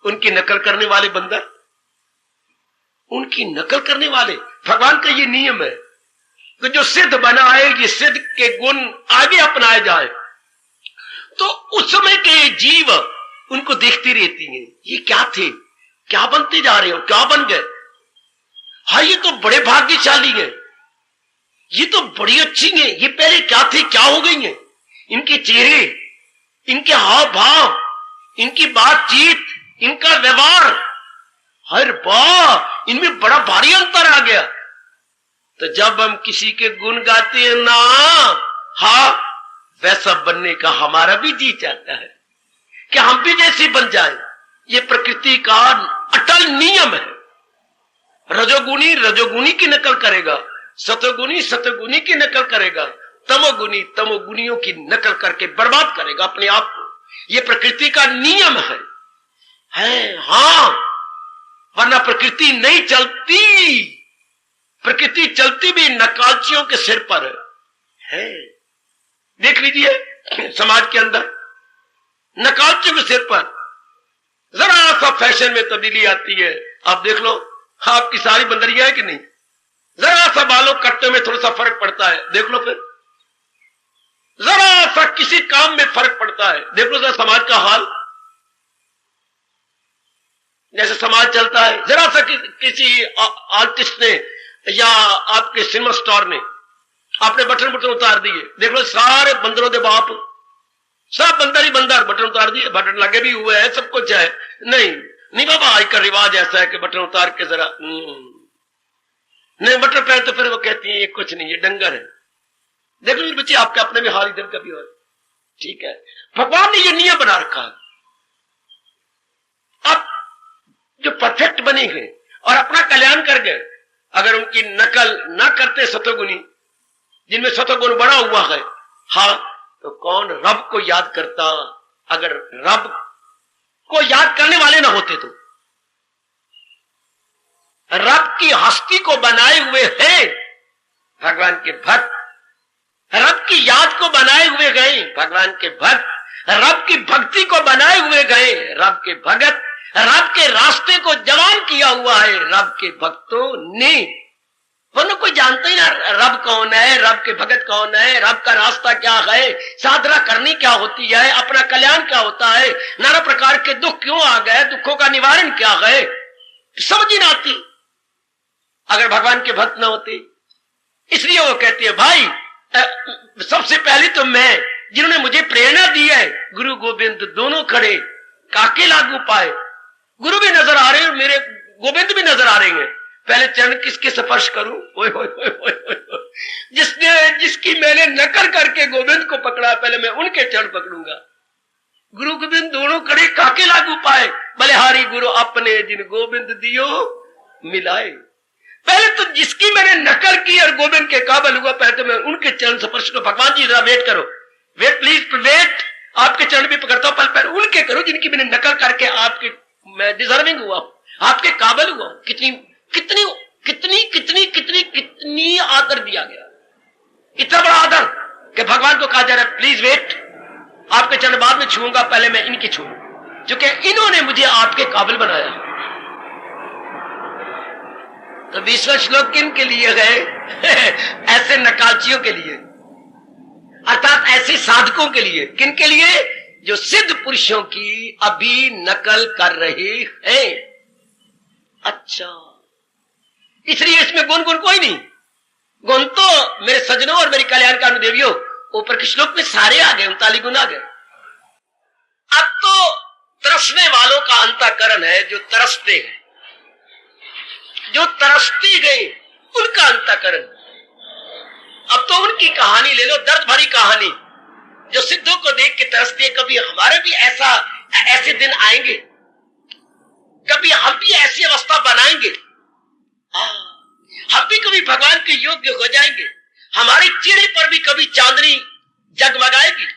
उनकी नकल करने वाले बंदर, उनकी नकल करने वाले। भगवान का ये नियम है कि जो सिद्ध बना है, ये सिद्ध के गुण आगे अपनाए जाए तो उस समय के जीव उनको देखती रहती हैं, ये क्या थे, क्या बनते जा रहे हो, क्या बन गए। हाँ ये तो बड़े भाग्यशाली हैं, ये तो बड़ी अच्छी हैं, ये पहले क्या थे, क्या हो गई हैं। इनके चेहरे, इनके हाव भाव, इनकी बातचीत, इनका व्यवहार, हर वाह इनमें बड़ा भारी अंतर आ गया। तो जब हम किसी के गुण गाते हैं ना, हाँ वैसा बनने का हमारा भी जी चाहता है कि हम भी जैसे बन जाएं। ये प्रकृति का अटल नियम है। रजोगुणी रजोगुणी की नकल करेगा, सतोगुणी सतोगुणी की नकल करेगा, तमोगुणी तमोगुणियों की नकल करके बर्बाद करेगा अपने आप को। ये प्रकृति का नियम है। हाँ, वरना प्रकृति नहीं चलती। प्रकृति चलती भी नकालचियों के सिर पर है। देख लीजिए समाज के अंदर नकालचियों के सिर पर जरा सा फैशन में तब्दीली आती है, आप देख लो आपकी सारी बंदरिया है कि नहीं। जरा सा बालों कट्टे में थोड़ा सा फर्क पड़ता है, देख लो फिर जरा सा किसी काम में फर्क पड़ता है, देख लो जरा समाज का हाल, जैसे समाज चलता है। जरा सा किसी आर्टिस्ट ने या आपके सिनेमा स्टार ने आपने बटन बटन उतार दिए, देख लो सारे बंदरों के बाप, सब बंदर ही बंदर, बटन उतार दिए, बटन लगे भी हुए हैं, सब कुछ है। नहीं बाबा, आज का रिवाज ऐसा है कि बटन उतार के जरा नहीं बटन पहन तो फिर वो कहती है ये कुछ नहीं, ये डंगर है। देख लो बच्चे, आपके अपने भी हाल इधर का भी हो। ठीक है, भगवान ने ये नियम बना रखा है। अब जो परफेक्ट बने हैं और अपना कल्याण कर गए, अगर उनकी नकल ना करते सतोगुणी, जिनमें सतोगुण बड़ा हुआ है, हाँ तो कौन रब को याद करता? अगर रब को याद करने वाले ना होते तो। रब की हस्ती को बनाए हुए हैं भगवान के भक्त, रब की याद को बनाए हुए गए भगवान के भक्त, रब की भक्ति को बनाए हुए गए रब के भगत, रब के रास्ते को जवान किया हुआ है रब के भक्तों ने। वरना कोई जानता ही ना रब कौन है, रब के भगत कौन है, रब का रास्ता क्या है, साधना करनी क्या होती है, अपना कल्याण क्या होता है, नाना प्रकार के दुख क्यों आ गए, दुखों का निवारण क्या है, समझ ही ना आती अगर भगवान के भक्त ना होते। इसलिए वो कहती है भाई सबसे पहले तो मैं, जिन्होंने मुझे प्रेरणा दी है, गुरु गोविंद दोनों खड़े काके लागू पाए। गुरु भी नजर आ रहे हैं, मेरे गोविंद भी नजर आ रहे हैं। पहले चरण किसके स्पर्श करूं? जिसकी मैंने नकल करके गोविंद को पकड़ा, पहले मैं उनके चरण पकड़ूंगा। गुरु गोविंद दोनों खड़े काके लागू पाए, बलिहारी गुरु अपने जिन गोविंद दियो मिलाए। पहले तो जिसकी मैंने नकल की और गोविंद के काबिल हुआ, पहले तो मैं उनके चरण स्पर्श करो। भगवान जी जरा वेट करो, वेट प्लीज वेट, आपके चरण भी पकड़ता हूं, पहले उनके करो जिनकी मैंने नकल करके आपके मैं डिजर्विंग हुआ, आपके काबिल हुआ। कितनी कितनी कितनी कितनी कितनी कितनी आदर दिया गया, इतना बड़ा आदर कि भगवान को कहा जा रहा है प्लीज वेट, आपके चरण बाद में छूंगा, पहले मैं इनकी छूंगा, क्योंकि इन्होंने मुझे आपके काबिल बनाया। तो 20वां श्लोक किन के लिए गए? ऐसे नकालचियों के लिए, अर्थात ऐसे साधकों के लिए। किन के लिए? जो सिद्ध पुरुषों की अभी नकल कर रहे हैं। अच्छा, इसलिए इसमें गुण गुण कोई नहीं। गुण तो मेरे सज्जनों और मेरी कल्याणकारी देवियों ऊपर के श्लोक में सारे आ गए, 39 गुण आ गए। अब तो तरसने वालों का अंतःकरण है, जो तरसते हैं, जो तरसते गए उनका अंतःकरण। अब तो उनकी कहानी ले लो, दर्द भरी कहानी, जो सिद्धों को देख के तरसते। कभी हमारे भी ऐसे दिन आएंगे, कभी हम भी ऐसी अवस्था बनाएंगे, हम भी कभी भगवान के योग्य हो जाएंगे, हमारे चेहरे पर भी कभी चांदनी जगमगाएगी।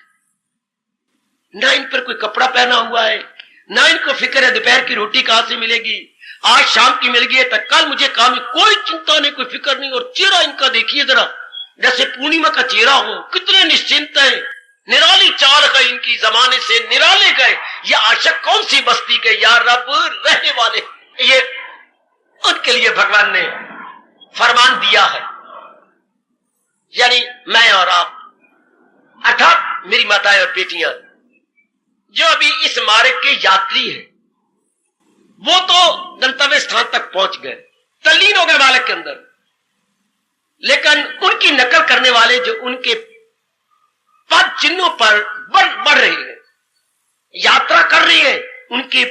ना इन पर कोई कपड़ा पहना हुआ है, ना इनको फिक्र है दोपहर की रोटी कहां से मिलेगी, आज शाम की मिल गई तक कल मुझे काम, कोई चिंता नहीं, कोई फिक्र नहीं। और चेहरा इनका देखिए जरा, जैसे पूर्णिमा का चेहरा हो, कितने निश्चिंत है, निराली चाल है इनकी, जमाने से निराले गए। ये आशक कौन सी बस्ती के यार रब रहने वाले, ये उनके लिए भगवान ने फरमान दिया है। यानी मैं और आप, अर्थात मेरी माताएं और बेटियां, जो अभी इस मार्ग के यात्री हैं, वो तो गंतव्य स्थान तक पहुंच गए, तल्लीन हो गए मालिक के अंदर। लेकिन उनकी नकल करने वाले जो उनके पद चिन्हों पर बढ़ रहे हैं, यात्रा कर रहे हैं, उनके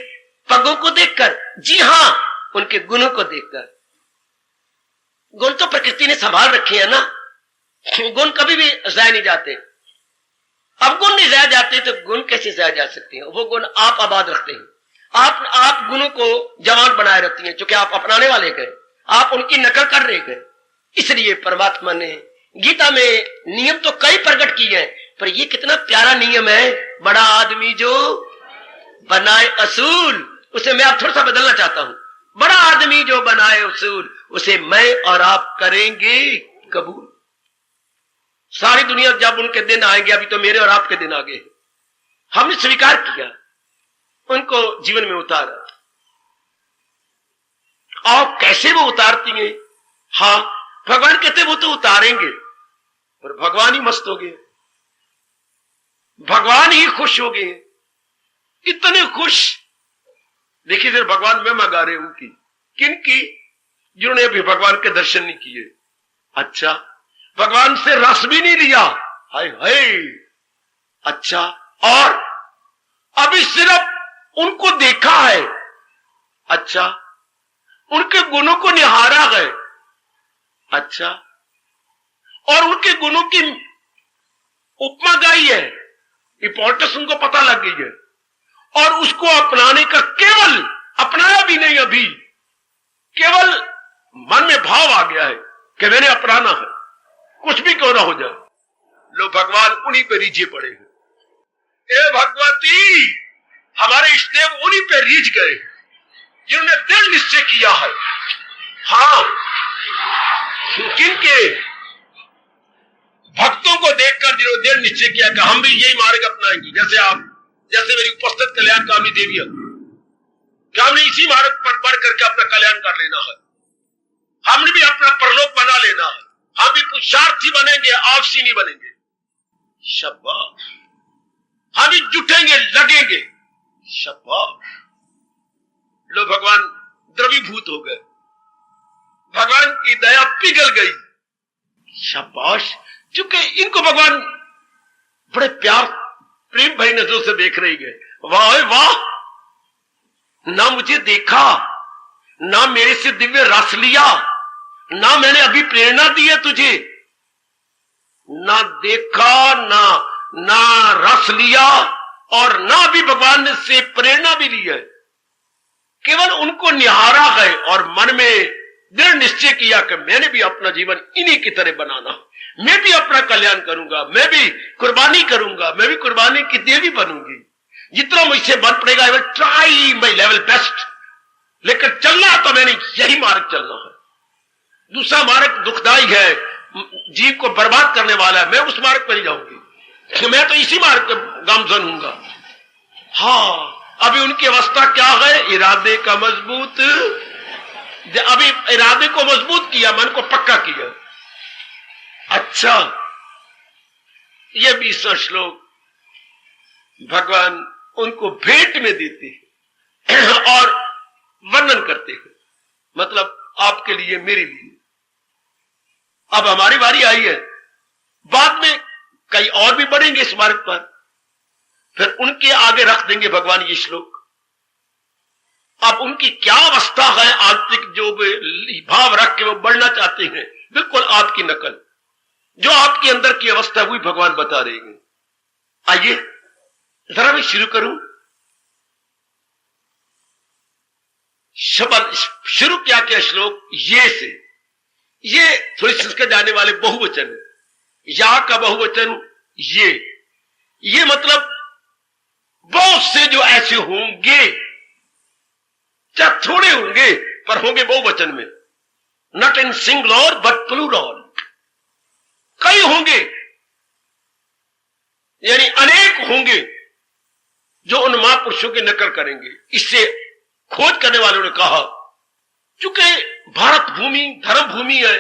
पगों को देखकर, जी हां उनके गुणों को देखकर। गुण तो प्रकृति ने संभाल रखे हैं ना, गुण कभी भी जाया नहीं जाते। अब गुण नहीं जाया जाते तो गुण कैसे जाया जा सकते हैं? वो गुण आप आबाद रखते हैं, आप गुणों को जवान बनाए रखती हैं, क्योंकि आप अपनाने वाले गए, आप उनकी नकल कर रहे गए। इसलिए परमात्मा ने गीता में नियम तो कई प्रकट किए हैं, पर ये कितना प्यारा नियम है, बड़ा आदमी जो बनाए असूल, उसे मैं अब थोड़ा सा बदलना चाहता हूं। बड़ा आदमी जो बनाए उसूल, उसे मैं और आप करेंगे कबूल। सारी दुनिया जब उनके दिन आएंगे, अभी तो मेरे और आपके दिन आ गए, हमने स्वीकार किया, उनको जीवन में उतारा। और कैसे वो उतारती हैं? हाँ, भगवान कहते वो तो उतारेंगे, और भगवान ही मस्त हो गए, भगवान ही खुश हो गए, इतने खुश। देखिए फिर भगवान में मगा रहे उनकी, किनकी? जिन्होंने अभी भगवान के दर्शन नहीं किए। अच्छा, भगवान से रस भी नहीं लिया, हाय हाय। अच्छा, और अभी सिर्फ उनको देखा है। अच्छा, उनके गुणों को निहारा गए। अच्छा, और उनके गुणों की उपमा गाई है, इंपॉर्टेंस उनको पता लग गई है, और उसको अपनाने का, केवल अपनाया भी नहीं, अभी केवल मन में भाव आ गया है कि मैंने अपनाना है, कुछ भी क्यों ना हो जाए। लो भगवान उन्हीं पे रीझे पड़े हैं। ए भगवती, हमारे इष्टदेव उन्हीं पे रीझ गए जिन्होंने दृढ़ निश्चय किया है। हाँ, किनके? भक्तों को देखकर जिन्होंने दृढ़ निश्चय किया कि हम भी यही मार्ग अपनाएंगे, जैसे मेरी उपस्थित कल्याणकारी देवियां, क्या हमने इसी मार्ग पर बढ़ करके अपना कल्याण कर लेना है, हमने भी अपना परलोक बना लेना है, हम भी पुरुषार्थी बनेंगे, आपसी नहीं बनेंगे। शाबाश, हम भी जुटेंगे, लगेंगे। शाबाश। लो भगवान द्रवीभूत हो गए, भगवान की दया पिघल गई। शाबाश, क्योंकि इनको भगवान बड़े प्यार प्रेम भरी नजरों से देख रही गए। वाह वाह, ना मुझे देखा, ना मेरे से दिव्य रस लिया, ना मैंने अभी प्रेरणा दी है तुझे, ना देखा, ना रस लिया, और ना भी भगवान ने से प्रेरणा भी ली है। केवल उनको निहारा गए और मन में दृढ़ निश्चय किया कि मैंने भी अपना जीवन इन्हीं की तरह बनाना, मैं भी अपना कल्याण करूंगा, मैं भी कुर्बानी करूंगा, मैं भी कुर्बानी की देवी बनूंगी। जितना मुझसे बन पड़ेगा, I will try my level best. लेकिन चलना तो मैंने यही मार्ग चलना है। दूसरा मार्ग दुखदाई है, जीव को बर्बाद करने वाला है, मैं उस मार्ग पर नहीं जाऊंगी, मैं तो इसी मार्ग पर गामजन हूंगा। हाँ, अभी उनकी अवस्था क्या है? इरादे का मजबूत, अभी इरादे को मजबूत किया, मन को पक्का किया। अच्छा, ये 20वां श्लोक भगवान उनको भेंट में देते हैं और वर्णन करते हैं, मतलब आपके लिए, मेरे लिए। अब हमारी बारी आई है, बाद में कई और भी बढ़ेंगे इस मार्ग पर, फिर उनके आगे रख देंगे भगवान ये श्लोक। अब उनकी क्या अवस्था है आंतरिक, जो भाव रख के वो बढ़ना चाहते हैं, बिल्कुल आपकी नकल, जो आपके अंदर की अवस्था वही भगवान बता रहे हैं। आइए जरा मैं शुरू करूं। शब्द शुरू क्या किया श्लोक ये से, ये थोड़ी संस्कृत जाने वाले बहुवचन, या का बहुवचन ये मतलब बहुत से जो ऐसे होंगे, चाहे थोड़े होंगे पर होंगे बहुवचन में, not in singular but plural, कई होंगे, यानी अनेक होंगे जो उन महापुरुषों की नकल करेंगे। इससे खोज करने वालों ने कहा, चूंकि भारत भूमि धर्म भूमि है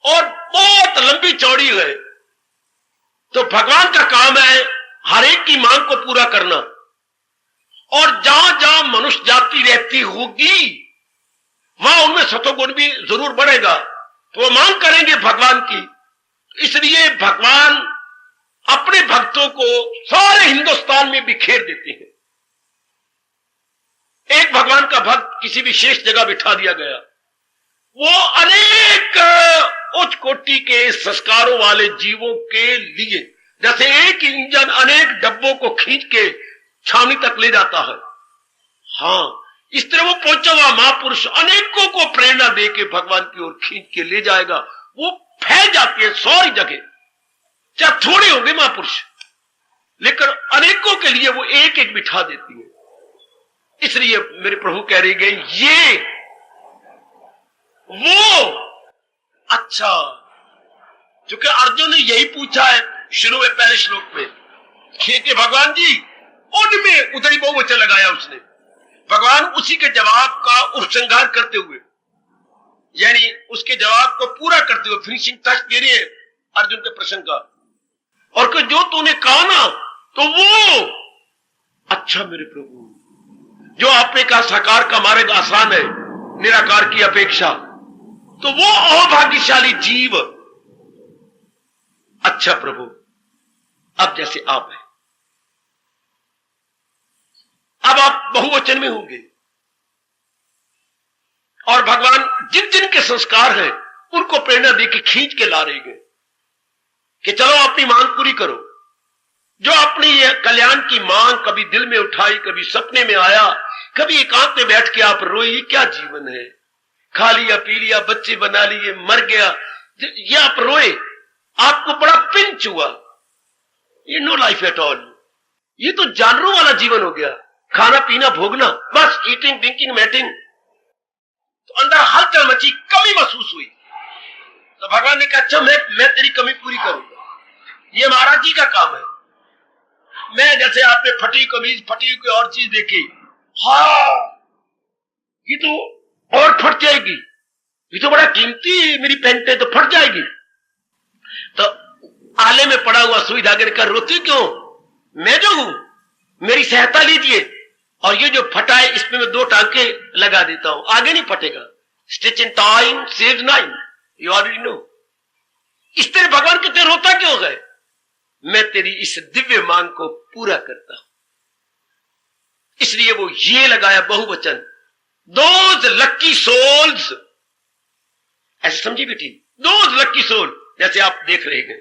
और बहुत लंबी चौड़ी है, तो भगवान का काम है हर एक की मांग को पूरा करना, और जहां जहां मनुष्य जाति रहती होगी वहां उनमें सतोगुण भी जरूर बढ़ेगा, तो वो मांग करेंगे भगवान की। इसलिए भगवान अपने भक्तों को सारे हिंदुस्तान में बिखेर देते हैं। एक भगवान का भक्त किसी विशेष जगह बिठा दिया गया, वो अनेक उच्च कोटि के संस्कारों वाले जीवों के लिए, जैसे एक इंजन अनेक डब्बों को खींच के छावनी तक ले जाता है, हाँ, इस तरह वो पहुंचा हुआ महापुरुष अनेकों को प्रेरणा दे के भगवान की ओर खींच के ले जाएगा। वो फैल जाती है सारी जगह, चाहे थोड़े होंगे महापुरुष, लेकिन अनेकों के लिए वो एक एक बिठा देती है। इसलिए मेरे प्रभु कह रही गई, ये वो अच्छा, क्योंकि अर्जुन ने यही पूछा है शुरू में पहले श्लोक में कि भगवान जी, उनमें उधर ही बहुवचन लगाया उसने। भगवान उसी के जवाब का उपसंहार करते हुए, यानी उसके जवाब को पूरा करते हुए फिनिशिंग टच दे रहे हैं अर्जुन के प्रश्न का, और कि जो तूने कहा ना, तो वो अच्छा मेरे प्रभु, जो आपने कहा साकार का मार्ग आसान है निराकार की अपेक्षा, तो वो अभाग्यशाली जीव, अच्छा प्रभु, अब जैसे आप हैं, अब आप बहुवचन में होंगे, और भगवान जिन जिन के संस्कार हैं उनको प्रेरणा देके खींच के ला रहे हैं कि चलो अपनी मांग पूरी करो। जो अपनी ये कल्याण की मांग कभी दिल में उठाई, कभी सपने में आया, कभी एकांत में बैठ के आप रोए, ये क्या जीवन है, खा लिया पी लिया, बच्चे बना लिए, मर गया, ये आप रोए, आपको बड़ा पिंच हुआ, ये नो लाइफ एट ऑल, ये तो जानवरों वाला जीवन हो गया, खाना पीना भोगना, बस ईटिंग ड्रिंकिंग मैटिंग। तो अंदर हलचल मची, कमी महसूस हुई, तो भगवान ने कहा, अच्छा मैं तेरी कमी पूरी करूंगा, ये महाराज जी का काम है। मैं जैसे आपने फटी कमीज, फटी कोई और चीज देखी, हाँ ये तो और फट जाएगी, ये तो बड़ा कीमती मेरी पैंट है, तो फट जाएगी। तो आले में पड़ा हुआ सुई धागे कर रोती क्यों, मैं जो हूं, मेरी सहायता लीजिए, और ये जो फटा है इसमें मैं 2 टांके लगा देता हूं, आगे नहीं फटेगा। Stitch in time saves 9, you already know. इस तरह भगवान कहते रोता क्यों है, मैं तेरी इस दिव्य मांग को पूरा करता हूं। इसलिए वो ये लगाया बहुवचन, दोज लक्की सोल्स, ऐसे समझी बेटी, दोज लक्की सोल, जैसे आप देख रहे हैं।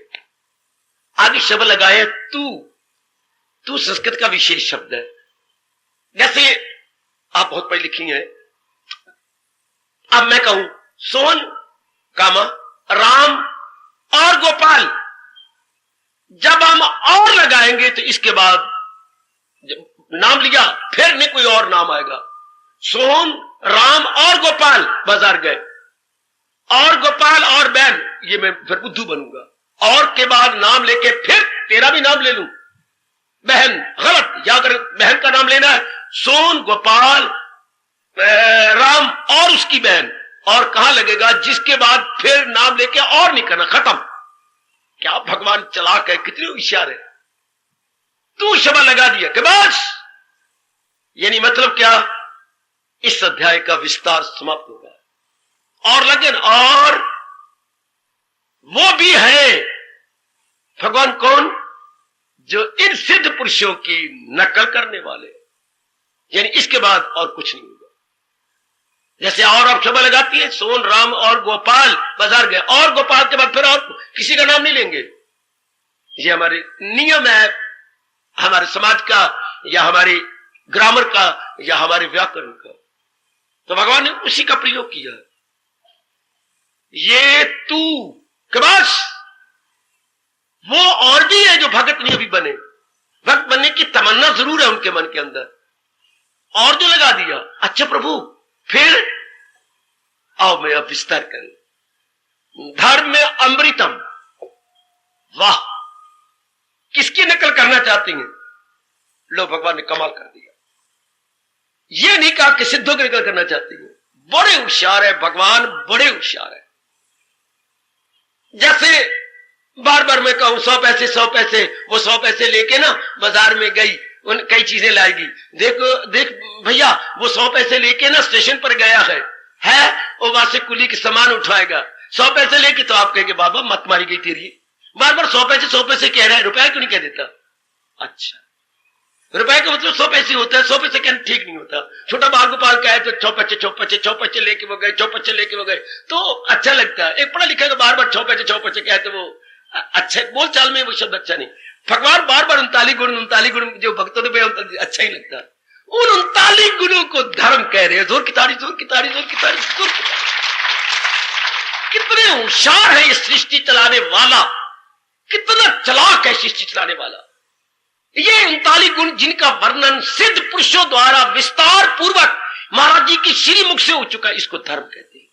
आगे शब्द लगाया तू संस्कृत का विशेष शब्द है, जैसे आप बहुत पढ़ी लिखी हैं। अब मैं कहूं सोहन कामा राम और गोपाल। जब हम और लगाएंगे तो इसके बाद नाम लिया, फिर नहीं कोई और नाम आएगा। सोहन राम और गोपाल बाजार गए, और गोपाल और बहन, ये मैं फिर बुद्धू बनूंगा। और के बाद नाम लेके फिर तेरा भी नाम ले लूं, बहन, गलत। याद रख, बहन का नाम लेना है। सोहन, गोपाल, राम और उसकी बहन, और कहां लगेगा जिसके बाद फिर नाम लेके और नहीं करना, खत्म। क्या भगवान चालाक है, कितने होशियार है। तू शब्द लगा दिया कि बस, यानी मतलब क्या, इस अध्याय का विस्तार समाप्त होगा। और लगन, और वो भी है भगवान कौन, जो इन सिद्ध पुरुषों की नकल करने वाले, यानी इसके बाद और कुछ नहीं होगा। जैसे और आप शब्द लगाती है, सोन, राम और गोपाल बाजार गए, और गोपाल के बाद फिर और किसी का नाम नहीं लेंगे। ये हमारे नियम है, हमारे समाज का, या हमारे ग्रामर का, या हमारे व्याकरण का। तो भगवान ने उसी का प्रयोग किया। ये तू के बस, वो और भी है जो भगत नहीं अभी बने, भक्त बनने की तमन्ना जरूर है उनके मन के अंदर, और जो लगा दिया। अच्छा प्रभु, फिर आओ मैं अब विस्तार करूं। धर्म में अमृतम, वाह, किसकी नकल करना चाहती हैं? लो, भगवान ने कमाल कर दिया। ये नहीं कहा कि सिद्धों की नकल करना चाहती हैं। बड़े होशियार है भगवान, बड़े होशियार है। जैसे बार बार मैं कहूं 100 पैसे 100 पैसे, वो 100 पैसे लेके ना बाजार में गई, उन कई चीजें लाएगी। देख भैया, वो 100 पैसे लेके ना स्टेशन पर गया है वो वहां से कुली के सामान उठाएगा। 100 पैसे लेके तो आप कहेंगे बाबा मत मारी गई तेरी, बार बार 100 पैसे कह रहा है, रुपया क्यों नहीं कह देता? अच्छा, रुपए का मतलब 100 पैसे होता है, 100 पैसे कहना ठीक नहीं होता। छोटा बाल गोपाल का है तो 6 पैसे लेके वो गए, 6 पैसे लेके वो गए, तो अच्छा लगता है। एक पढ़ा लिखा का बार बार 6 पैसे कहते, वो अच्छा बोल चाल में वो शब्द अच्छा नहीं। भगवान बार बार 39 गुण जो भक्तों ने अच्छा ही लगता। उन 39 गुणों को धर्म कह रहे हैं। जोर की ताड़ी, जोर की ताड़ी, जोर की ताड़ी, जोर की ताड़ी। कितने होशियार है ये सृष्टि चलाने वाला, कितना चालाक है सृष्टि चलाने वाला। ये 39 गुण जिनका वर्णन सिद्ध पुरुषों द्वारा विस्तार पूर्वक महाराज जी की श्री मुख से हो चुका है, इसको धर्म कहते हैं।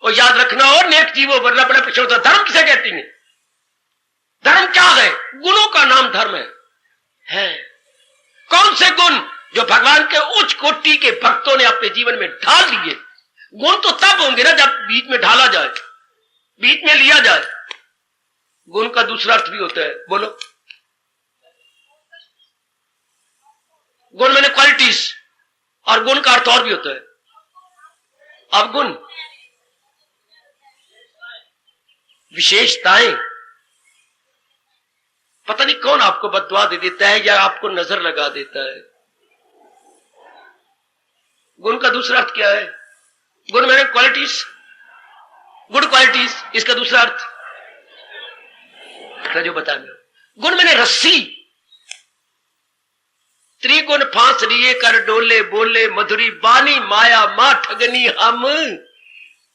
और याद रखना, और नेक जीवो वरना बड़ा प्रश्न होता, धर्म किसे कहते हैं? धर्म क्या है? गुणों का नाम धर्म है। कौन से गुण? जो भगवान के उच्च कोटि के भक्तों ने अपने जीवन में ढाल लिए। गुण तो तब होंगे ना जब बीच में ढाला जाए, बीच में लिया जाए। गुण का दूसरा अर्थ भी होता है, बोलो। गुण मैंने क्वालिटीज, और गुण का अर्थ और भी होता है। अब गुण विशेषताएं, पता नहीं कौन आपको बददुआ दे देता है या आपको नजर लगा देता है। गुण का दूसरा अर्थ क्या है? गुण मैंने क्वालिटीज, गुड क्वालिटीज, इसका दूसरा अर्थ जो बताना। गुण मैंने रस्सी, त्रिगुण फांस लिए कर डोले, बोले मधुरी बानी, माया मां ठगनी हम।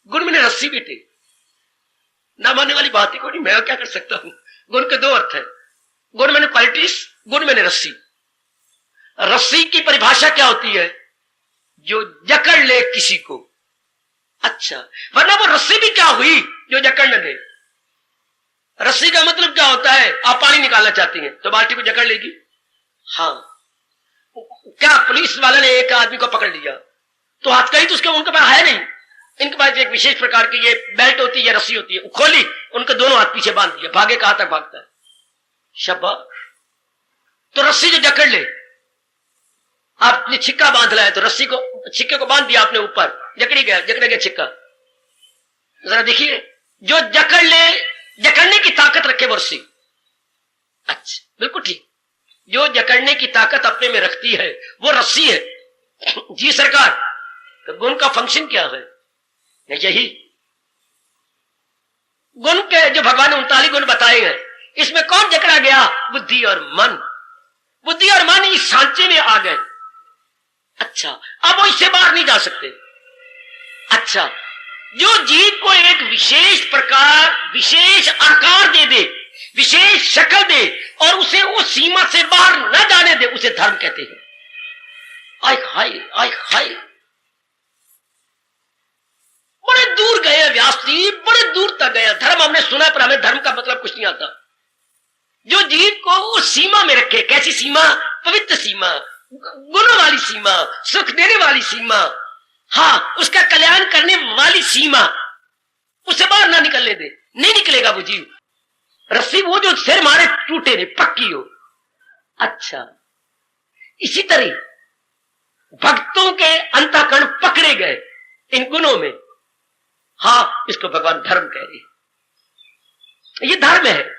गुण मैंने रस्सी बेटे, ना मानने वाली बात ही कोई नहीं, मैं क्या कर सकता हूं। गुण के दो अर्थ है, गुण मैंने क्वालिटीज, गुण मैंने रस्सी। रस्सी की परिभाषा क्या होती है? जो जकड़ ले किसी को। अच्छा, वरना वो रस्सी भी क्या हुई जो जकड़ न दे? रस्सी का मतलब क्या होता है? आप पानी निकालना चाहती हैं तो बाल्टी को जकड़ लेगी। हाँ, क्या पुलिस वाले ने एक आदमी को पकड़ लिया तो हथकड़ी तो उसके उनके पास है नहीं, इनके पास एक विशेष प्रकार की ये बेल्ट होती है, रस्सी होती है, खोली, उनके दोनों हाथ पीछे बांध दिया, भागे कहां तक भागता है? शाबाश। तो रस्सी जो जकड़ ले, आपने छिक्का बांध लाया तो रस्सी को, छिक्के को बांध दिया आपने ऊपर, जकड़ गया छिक्का। जरा देखिए, जो जकड़ ले, जकड़ने की ताकत रखे वो रस्सी। अच्छा, बिल्कुल ठीक, जो जकड़ने की ताकत अपने में रखती है वो रस्सी है। जी सरकार, तो गुण का फंक्शन क्या है? यही गुण के जो भगवान ने 39 गुण बताए हैं, इसमें कौन जकड़ा गया? बुद्धि और मन। बुद्धि और मन इस सांचे में आ गए। अच्छा, अब वो इससे बाहर नहीं जा सकते। अच्छा, जो जीव को एक विशेष प्रकार, विशेष आकार दे दे, विशेष शक्ल दे और उसे उस सीमा से बाहर न जाने दे, उसे धर्म कहते हैं। आय हाय, आय हाय, बड़े दूर गए व्यास जी, बड़े दूर तक गया। धर्म हमने सुना पर हमें धर्म का मतलब कुछ नहीं आता। जो जीव को उस सीमा में रखे, कैसी सीमा? पवित्र सीमा, गुणों वाली सीमा, सुख देने वाली सीमा, हाँ, उसका कल्याण करने वाली सीमा, उसे बाहर ना निकलने दे। नहीं निकलेगा वो जीव। रस्सी वो जो सिर मारे टूटे नहीं, पक्की हो। अच्छा, इसी तरह भक्तों के अंतःकरण पकड़े गए इन गुणों में। हाँ, इसको भगवान धर्म कह रहे। ये धर्म है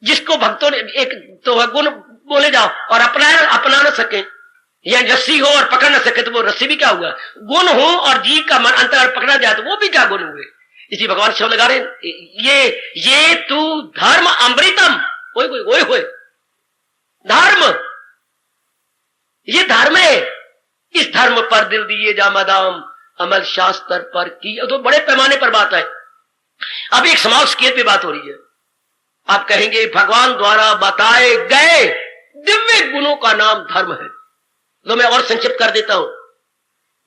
जिसको भक्तों ने एक तो गुण बोले जाओ और अपना न सके, या रस्सी हो और पकड़ न सके तो वो रस्सी भी क्या हुआ? गुण हो और जीव का मन अंतर पकड़ा जाए तो वो भी क्या गुण हुए? इसी भगवान शब्द लगा रहे, ये तू धर्म अमृतम, ओए ओए ओए ओए, धर्म, ये धर्म है। इस धर्म पर दिल दिए जा मदाम, अमल शास्त्र पर की। तो बड़े पैमाने पर बात है। अब एक समाज स्केल पे बात हो रही है। आप कहेंगे भगवान द्वारा बताए गए दिव्य गुणों का नाम धर्म है। तो मैं और संक्षिप्त कर देता हूं।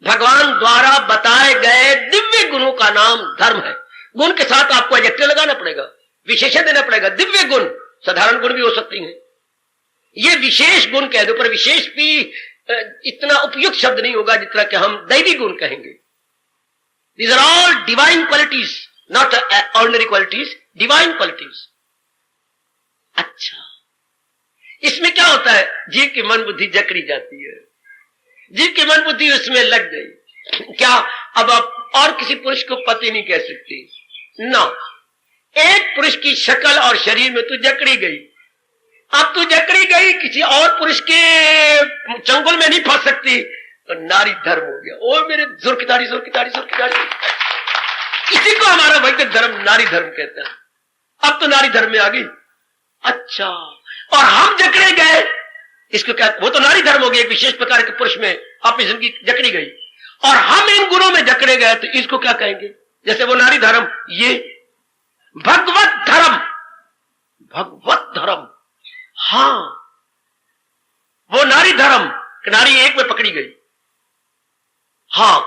भगवान द्वारा बताए गए दिव्य गुणों का नाम धर्म है। गुण के साथ आपको एडजेक्टिव लगाना पड़ेगा, विशेषण देना पड़ेगा। दिव्य गुण, साधारण गुण भी हो सकती हैं। ये विशेष गुण कह दो, पर विशेष भी इतना उपयुक्त शब्द नहीं होगा जितना कि हम दैवी गुण कहेंगे। These are all divine qualities, not ordinary qualities, divine qualities. अच्छा, इसमें क्या होता है? जीव की मन बुद्धि जकड़ी जाती है। जीव की मन बुद्धि उसमें लग गई। क्या अब आप और किसी पुरुष को पति नहीं कह सकती ना। एक पुरुष की शक्ल और शरीर में तू जकड़ी गई। अब तू जकड़ी गई, किसी और पुरुष के चंगुल में नहीं फंस सकती, तो नारी धर्म हो गया। ओ मेरे जुर्किदारी जुर्किदारी जुर्किदारी, इसी को हमारा वैदिक धर्म नारी धर्म कहता है। अब तो नारी धर्म में आ गई। अच्छा, और हम जकड़े गए, इसको क्या? वो तो नारी धर्म हो गई, एक विशेष प्रकार के पुरुष में अपनी जिंदगी जकड़ी गई, और हम इन गुणों में जकड़े गए, तो इसको क्या कहेंगे? जैसे वो नारी धर्म, ये भगवत धर्म, भगवत धर्म। हाँ, वो नारी धर्म, नारी एक में पकड़ी गई। हाँ,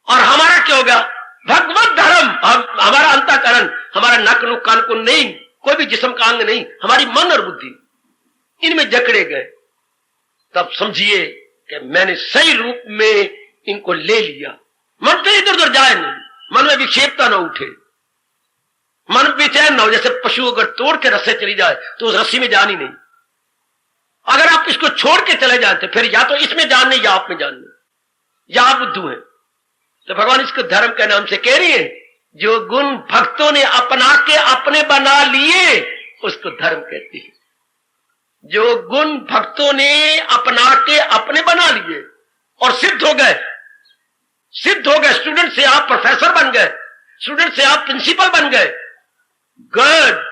और हमारा क्या होगा? भगवत धर्म। हमारा अंतःकरण, हमारा नाक नुक कान को नहीं, कोई भी जिस्म का अंग नहीं, हमारी मन और बुद्धि इनमें जकड़े गए। तब समझिए कि मैंने सही रूप में इनको ले लिया। मन तो इधर उधर जाए नहीं, मन में विक्षेपता न उठे, मन बेचैन न हो। जैसे पशु अगर तोड़ के रस्से चली जाए तो उस रस्सी में जान ही नहीं। अगर आप इसको छोड़ के चले जाते फिर या तो इसमें जान नहीं, या आप में जान नहीं, या आप बुद्धू हैं। तो भगवान इसको धर्म के नाम से कह रही है। जो गुण भक्तों ने अपना के अपने बना लिए उसको धर्म कहती है। जो गुण भक्तों ने अपना के अपने बना लिए और सिद्ध हो गए, सिद्ध हो गए। स्टूडेंट से आप प्रोफेसर बन गए, स्टूडेंट से आप प्रिंसिपल बन गए। गुड,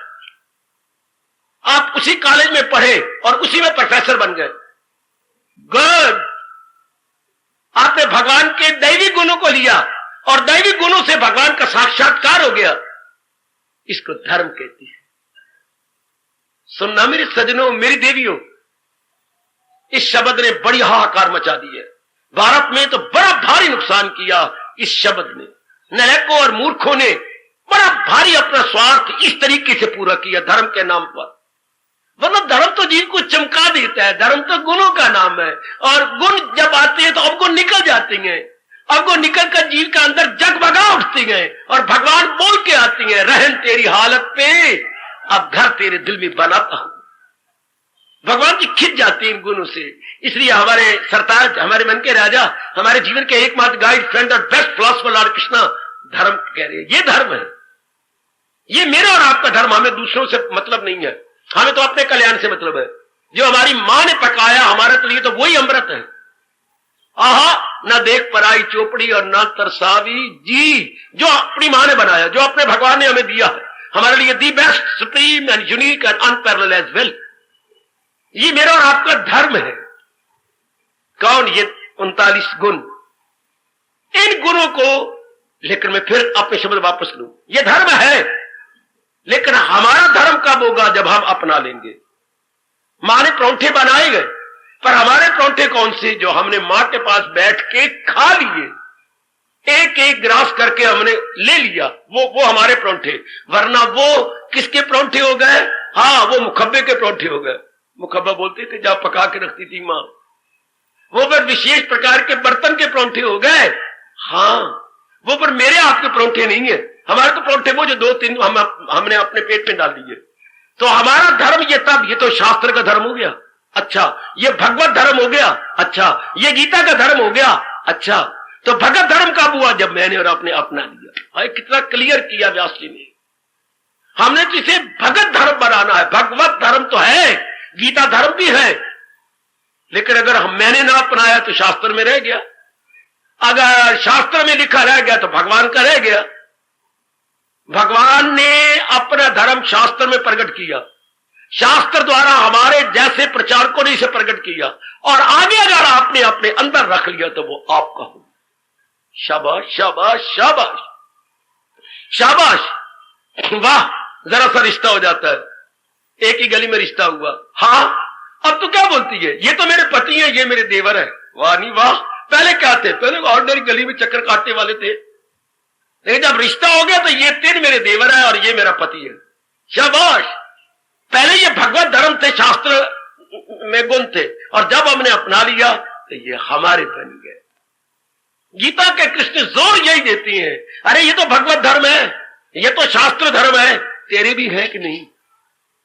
आप उसी कॉलेज में पढ़े और उसी में प्रोफेसर बन गए। गुड, आपने भगवान के दैवी गुणों को लिया और दैवी गुणों से भगवान का साक्षात्कार हो गया। इसको धर्म कहती है। सुनना मेरे सजनों, मेरी देवियों, इस शब्द ने बड़ी हाहाकार मचा दी है। भारत में तो बड़ा भारी नुकसान किया इस शब्द ने। नालायकों और मूर्खों ने बड़ा भारी अपना स्वार्थ इस तरीके से पूरा किया धर्म के नाम पर। मतलब धर्म तो जीव को चमका देता है, धर्म तो गुणों का नाम है, और गुण जब आते हैं तो अवगुण निकल जाते हैं। अवगुण निकल कर जीव के अंदर जगमगा उठती हैं और भगवान बोल के आती हैं, रहन तेरी हालत पे अब घर तेरे दिल में बनाता हूं। भगवान जी खिंच जाते हैं इन गुणों से। इसलिए हमारे सरताज, हमारे मन के राजा, हमारे जीवन के एकमात्र गाइड, फ्रेंड और बेस्ट फिलॉसफर लॉर्ड कृष्णा धर्म कह रहे हैं। ये धर्म है, ये मेरा और आपका धर्म। हमें दूसरों से मतलब नहीं है, हमें तो अपने कल्याण से मतलब है। जो हमारी मां ने पकाया हमारे तो लिए तो वही अमृत है। आहा, न देख पराई चोपड़ी और न तरसावी जी। जो अपनी मां ने बनाया, जो अपने भगवान ने हमें दिया है, हमारे लिए the best, supreme and unique and unparallel as well. ये मेरा और आपका धर्म है। कौन? ये 39 गुण। इन गुणों को लेकिन मैं फिर अपने शब्द वापस लूं, ये धर्म है, लेकिन हमारा धर्म कब होगा? जब हम अपना लेंगे। मां ने परोंठे बनाए गए, पर हमारे परोंठे कौन से? जो हमने मां के पास बैठ के खा लिए, एक एक ग्रास करके हमने ले लिया, वो हमारे परोंठे। वरना वो किसके परोंठे हो गए? हाँ, वो मुखब्बे के परोंठे हो गए। मुखब्बा बोलते थे जब पका के रखती थी मां, वो फिर विशेष प्रकार के बर्तन के परोंठे हो गए। हाँ, वो पर मेरे हाथ के परोंठे नहीं है। हमारे तो परोंठे वो जो 2-3 हमने अपने पेट में डाल दिए। तो हमारा धर्म ये तब, ये तो शास्त्र का धर्म हो गया। अच्छा, ये भगवत धर्म हो गया। अच्छा, ये गीता का धर्म हो गया। अच्छा, तो भगत धर्म कब हुआ? जब मैंने और आपने अपना लिया। कितना क्लियर किया व्यास जी ने। हमने तो इसे भगत धर्म बनाना है। भगवत धर्म तो है, गीता धर्म भी है, लेकिन अगर मैंने ना अपनाया तो शास्त्र में रह गया। अगर शास्त्र में लिखा रह गया तो भगवान का रह गया। भगवान ने अपना धर्म शास्त्र में प्रकट किया, शास्त्र द्वारा हमारे जैसे प्रचारकों ने इसे प्रकट किया, और आगे अगर आपने अपने अंदर रख लिया तो वो आपका हो। शाबाश शाबाश शाबाश शाबाश, वाह, जरा सा रिश्ता हो जाता है। एक ही गली में रिश्ता हुआ। हाँ, अब तो क्या बोलती है? ये तो मेरे पति हैं, ये मेरे देवर है। वाह नहीं वाह। पहले क्या थे? पहले ऑर्डिनरी गली में चक्कर काटने वाले थे, लेकिन जब रिश्ता हो गया तो ये 3 मेरे देवर है और ये मेरा पति है। शाबाश। पहले ये भगवत धर्म थे, शास्त्र में गुण थे, और जब हमने अपना लिया तो ये हमारे बन गए। गीता के कृष्ण जोर यही देती हैं, अरे ये तो भगवत धर्म है, ये तो शास्त्र धर्म है, तेरे भी है कि नहीं?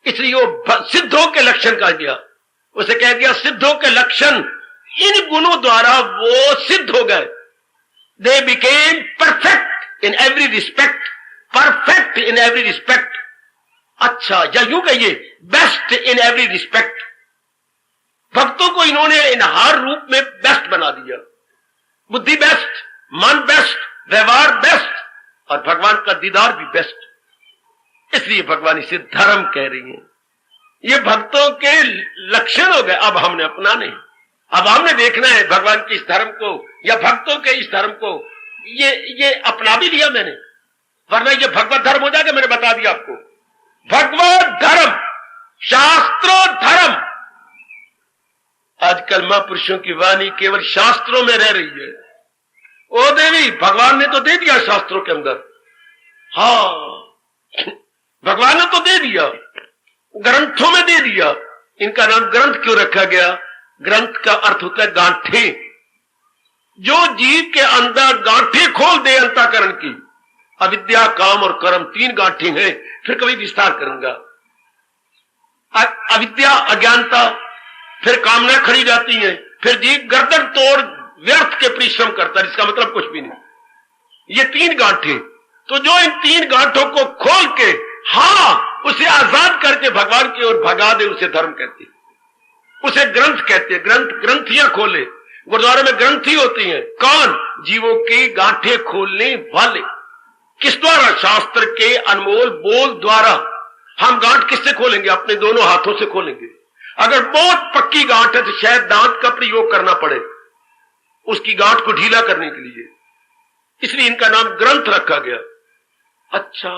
इसलिए वो सिद्धों के लक्षण कहा गया। उसे कह दिया सिद्धों के लक्षण, इन गुणों द्वारा वो सिद्ध हो गए। They became perfect in every respect, perfect in every respect. अच्छा, या यूं कहिए बेस्ट इन एवरी रिस्पेक्ट। भक्तों को इन्होंने इन हर रूप में बेस्ट बना दिया। बुद्धि बेस्ट, मन बेस्ट, व्यवहार बेस्ट, और भगवान का दीदार भी बेस्ट। इसलिए भगवान इसे धर्म कह रही है। ये भक्तों के लक्षण हो गए। अब हमने अपनाने, अब हमने देखना है भगवान के इस धर्म को या भक्तों के इस धर्म को। ये अपना भी लिया मैंने, वरना ये भगवत धर्म हो जाएगा। मैंने बता दिया आपको, भगवत धर्म, शास्त्रों धर्म। आजकल महापुरुषों की वाणी केवल शास्त्रों में रह रही है। ओ देवी, भगवान ने तो दे दिया शास्त्रों के अंदर। हाँ, भगवान ने तो दे दिया, ग्रंथों में दे दिया। इनका नाम ग्रंथ क्यों रखा गया? ग्रंथ का अर्थ होता है गांठे। जो जीव के अंदर गांठे खोल दे अंतःकरण की, अविद्या, काम और कर्म 3 गांठे हैं। फिर कभी विस्तार करूंगा। अविद्या, अज्ञानता, फिर कामना खड़ी जाती है, फिर जीव गर्दन तोड़ व्यर्थ के परिश्रम करता है, इसका मतलब कुछ भी नहीं। ये 3 गांठे, तो जो इन 3 गांठों को खोल के, हाँ, उसे आजाद करके भगवान की ओर भगा दे, उसे धर्म कहते हैं, उसे ग्रंथ कहते हैं। ग्रंथियां खोले। गुरुद्वारे में ग्रंथी होती हैं। कौन? जीवों की गांठें खोलने वाले। किस द्वारा? शास्त्र के अनमोल बोल द्वारा। हम गांठ किससे खोलेंगे? अपने दोनों हाथों से खोलेंगे। अगर बहुत पक्की गांठ है तो शायद दांत का प्रयोग करना पड़े उसकी गांठ को ढीला करने के लिए। इसलिए इनका नाम ग्रंथ रखा गया। अच्छा,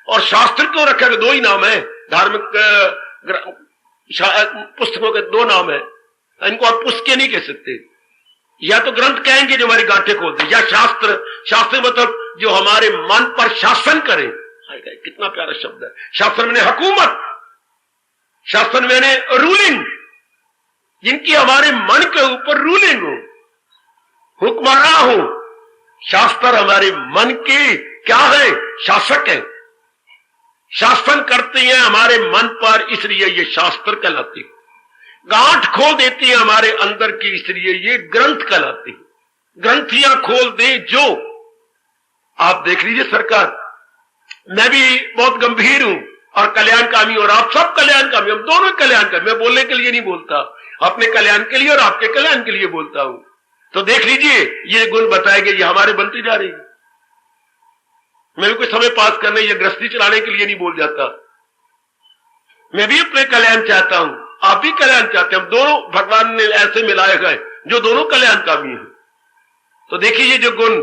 और शास्त्र क्यों रखा गया? 2 ही नाम है। धार्मिक पुस्तकों के 2 नाम है। इनको आप पुस्तकें नहीं कह सकते। या तो ग्रंथ कहेंगे जो हमारी गांठें खोल दे, या शास्त्र। शास्त्र मतलब जो हमारे मन पर शासन करे। कितना प्यारा शब्द है। शास्त्र में हुकूमत, शास्त्र में रूलिंग, जिनकी हमारे मन के ऊपर रूलिंग हो, हुक्मरान हो। शास्त्र हमारे मन के क्या है? शासक है, शासन करते हैं हमारे मन पर, इसलिए ये शास्त्र कहलाते हैं। गांठ खोल देती है हमारे अंदर की, इसलिए ये ग्रंथ कहलाते हैं। ग्रंथियां खोल दे जो। आप देख लीजिए सरकार, मैं भी बहुत गंभीर हूं और कल्याणकामी, और आप सब कल्याणकामी, हम दोनों कल्याणकामी। मैं बोलने के लिए नहीं बोलता, अपने कल्याण के लिए और आपके कल्याण के लिए बोलता हूं। तो देख लीजिए, ये गुण बताए गए, ये हमारे बनती जा रही है। मैं भी कुछ समय पास करने या गृहस्थी चलाने के लिए नहीं बोल जाता। मैं भी अपने कल्याण चाहता हूं, आप भी कल्याण चाहते हैं। हम दोनों भगवान ने ऐसे मिलाए गए जो दोनों कल्याणकामी हैं। तो देखिए, ये जो गुण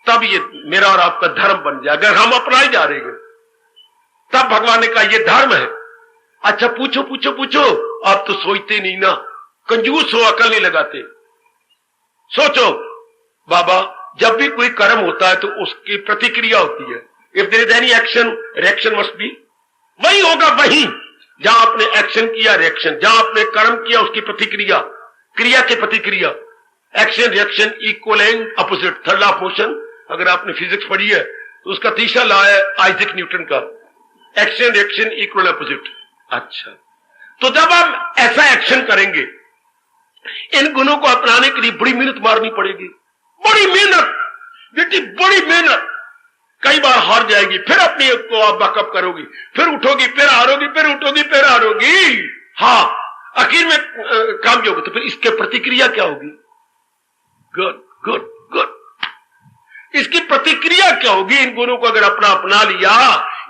तब ये मेरा और आपका धर्म बन जाए। अगर हम अपनाए जा रहे हैं तब भगवान ने कहा ये धर्म है। अच्छा पूछो पूछो पूछो, आप तो सोचते नहीं ना, कंजूस हो, अकल नहीं लगाते। सोचो बाबा, जब भी कोई कर्म होता है तो उसकी प्रतिक्रिया होती है। If there is any action, reaction must be. वही होगा, वही जहां आपने एक्शन किया रिएक्शन, जहां आपने कर्म किया उसकी प्रतिक्रिया, क्रिया की प्रतिक्रिया, action reaction equal and opposite, third law of motion. अगर आपने फिजिक्स पढ़ी है तो उसका तीसरा लॉ है आइजैक न्यूटन का, एक्शन रिएक्शन इक्वल अपोजिट। अच्छा, तो जब हम ऐसा एक्शन करेंगे, इन गुणों को अपनाने के लिए बड़ी मेहनत मारनी पड़ेगी, बड़ी मेहनत बेटी, बड़ी मेहनत। कई बार हार जाएगी, फिर अपने को आप बैकअप करोगी, फिर उठोगी, फिर हारोगी, फिर उठोगी, फिर हारोगी, हाँ आखिर में कामयाब होगी। तो फिर इसके प्रतिक्रिया क्या होगी? Good good good. इसकी प्रतिक्रिया क्या होगी? इन गुणों को अगर अपना लिया,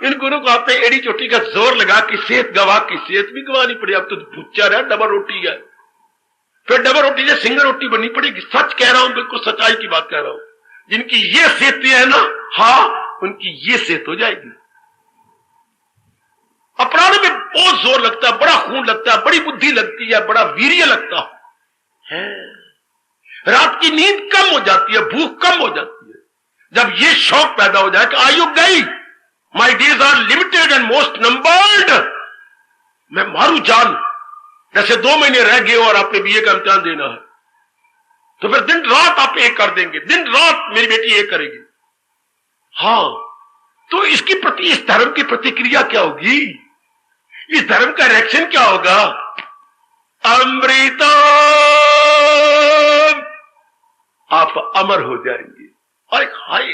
इन गुणों को आपने एड़ी चोटी का जोर लगा कि सेहत गवा की, सेहत भी गवानी पड़ी। अब तो भुच्चा रहा, डबल रोटी है, फिर डबल रोटी से सिंगल रोटी बननी पड़ेगी। सच कह रहा हूं, बिल्कुल सच्चाई की बात कह रहा हूं। जिनकी ये सेहत है ना, हाँ उनकी ये सेहत हो जाएगी। अपनाने में बहुत जोर लगता है, बड़ा खून लगता है, बड़ी बुद्धि लगती है, बड़ा वीर्य लगता है। रात की नींद कम हो जाती है, भूख कम हो जाती है। जब ये शौक पैदा हो जाए कि आयु गई, my days are limited and most numbered, मैं मारू जान, जैसे 2 महीने रह गए और आपने बीए का इम्तिहान देना है, तो फिर दिन रात आप एक कर देंगे, दिन रात मेरी बेटी एक करेगी। हाँ, तो इसकी प्रति, इस धर्म की प्रतिक्रिया क्या होगी? इस धर्म का रिएक्शन क्या होगा? अमृता, आप अमर हो जाएंगे। और हाय,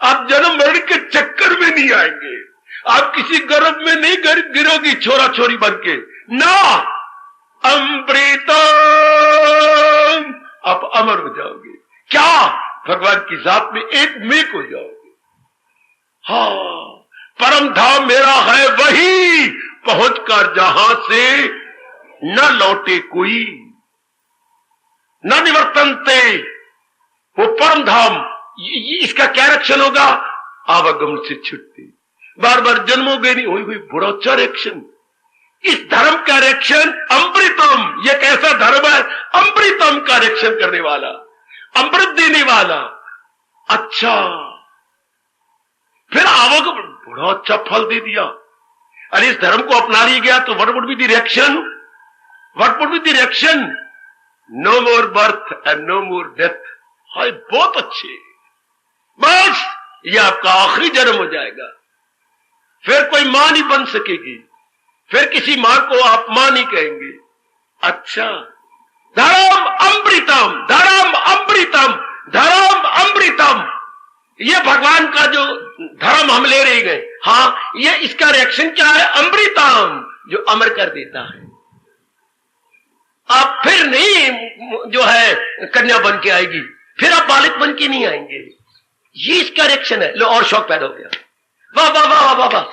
आप जन्म मरण के चक्कर में नहीं आएंगे, आप किसी गर्भ में नहीं गिरोगी छोरा छोरी बन के, ना, अमृता, आप अमर हो जाओगे। क्या? भगवान की जात में एक मेक हो जाओगे। हाँ, परम धाम मेरा है वही, पहुंचकर जहां से न लौटे कोई, न निवर्तनते, वो परम धाम। इसका क्या रिएक्शन होगा? आवागम से छुट्टी, बार बार जन्मोगे नहीं, हुई बड़ा अच्छा रिएक्शन। इस धर्म का रिएक्शन अमृतम, यह कैसा धर्म है? अमृतम का रिएक्शन करने वाला, अमृत देने वाला। अच्छा, फिर आवागम बड़ा अच्छा फल दे दिया। अरे इस धर्म को अपना लिया गया तो what would be the reaction? What would be the reaction? No more birth and no more death. Hi, बहुत अच्छे, बस ये आपका आखिरी जन्म हो जाएगा। फिर कोई मां नहीं बन सकेगी, फिर किसी मां को आप मां नहीं कहेंगे। अच्छा, धर्म अमृतम, धर्म अमृतम, धर्म अमृतम, ये भगवान का जो धर्म हम ले रहे गए, हाँ, ये इसका रिएक्शन क्या है? अमृतम, जो अमर कर देता है। आप फिर नहीं जो है कन्या बन के आएगी, फिर आप बालिक बन के नहीं आएंगे। ये इसका रिएक्शन है। लो, और शौक पैदा हो गया। वाह वाह वाह वाह वाह,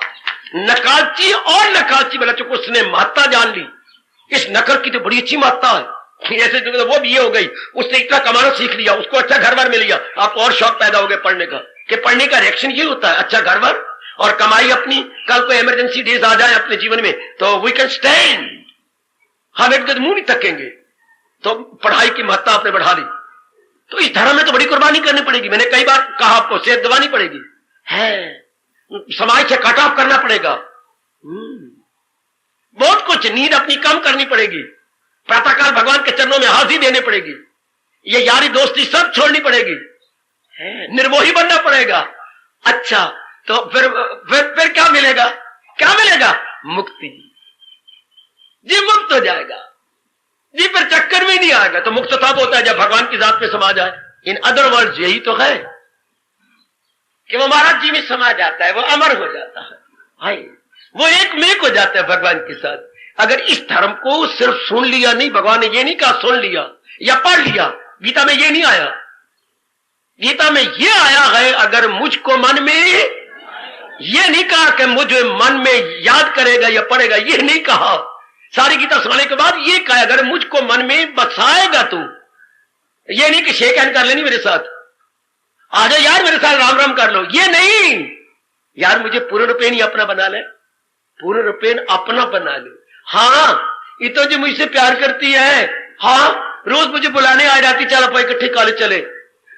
नकालची और नकालची बना चुका, उसने महत्ता जान ली। इस नकल की तो बड़ी अच्छी महत्ता है। ऐसे तो वो भी ये हो गई, उसने इतना कमाना सीख लिया, उसको अच्छा घर बार मिल गया, आपको और शौक पैदा हो गया पढ़ने का। कि पढ़ने का रिएक्शन ये होता है, अच्छा घर बार और कमाई अपनी, कल को इमरजेंसी डेज आ जाए अपने जीवन में तो वी कैन स्टैंड, हम एक मुंह नहीं थकेंगे। तो पढ़ाई की महत्ता आपने बढ़ा ली। तो इस धर्म में तो बड़ी कुर्बानी करनी पड़ेगी। मैंने कई बार कहा आपको, सेहत गंवानी पड़ेगी, है समाज से कट ऑफ करना पड़ेगा, बहुत कुछ, नींद अपनी कम करनी पड़ेगी, प्रातःकाल भगवान के चरणों में हाजिरी देनी पड़ेगी, ये यारी दोस्ती सब छोड़नी पड़ेगी, निर्मोही बनना पड़ेगा। अच्छा, तो फिर क्या मिलेगा? क्या मिलेगा? मुक्ति जी, मुक्त हो जाएगा जी, फिर चक्कर में नहीं आएगा। तो मुक्त तब होता है जब भगवान की जात में समा जाए। इन अदर वर्ड्स यही तो है कि वो महाराज जी में समा जाता है, वो अमर हो जाता है, हाय, वो एक मेक हो जाता है भगवान के साथ। अगर इस धर्म को सिर्फ सुन लिया नहीं, भगवान ने ये नहीं कहा सुन लिया या पढ़ लिया, गीता में ये नहीं आया। गीता में ये आया है, अगर मुझको मन में, ये नहीं कहा कि मुझे मन में याद करेगा या पढ़ेगा, ये नहीं कहा। सारी गीता सुनाने के बाद ये कहा, अगर मुझको मन में बसाएगा तू, ये नहीं कि शेक हैंड कर लेनी मेरे साथ, आ जाओ यार मेरे साथ राम राम कर लो, ये नहीं यार, मुझे पूर्ण रूपेण ही अपना बना ले, पूर्ण रूपेण अपना बना ले। हाँ ये तो जो मुझसे प्यार करती है, हाँ रोज मुझे बुलाने आ जाती, चल आप इकट्ठे कॉलेज चले,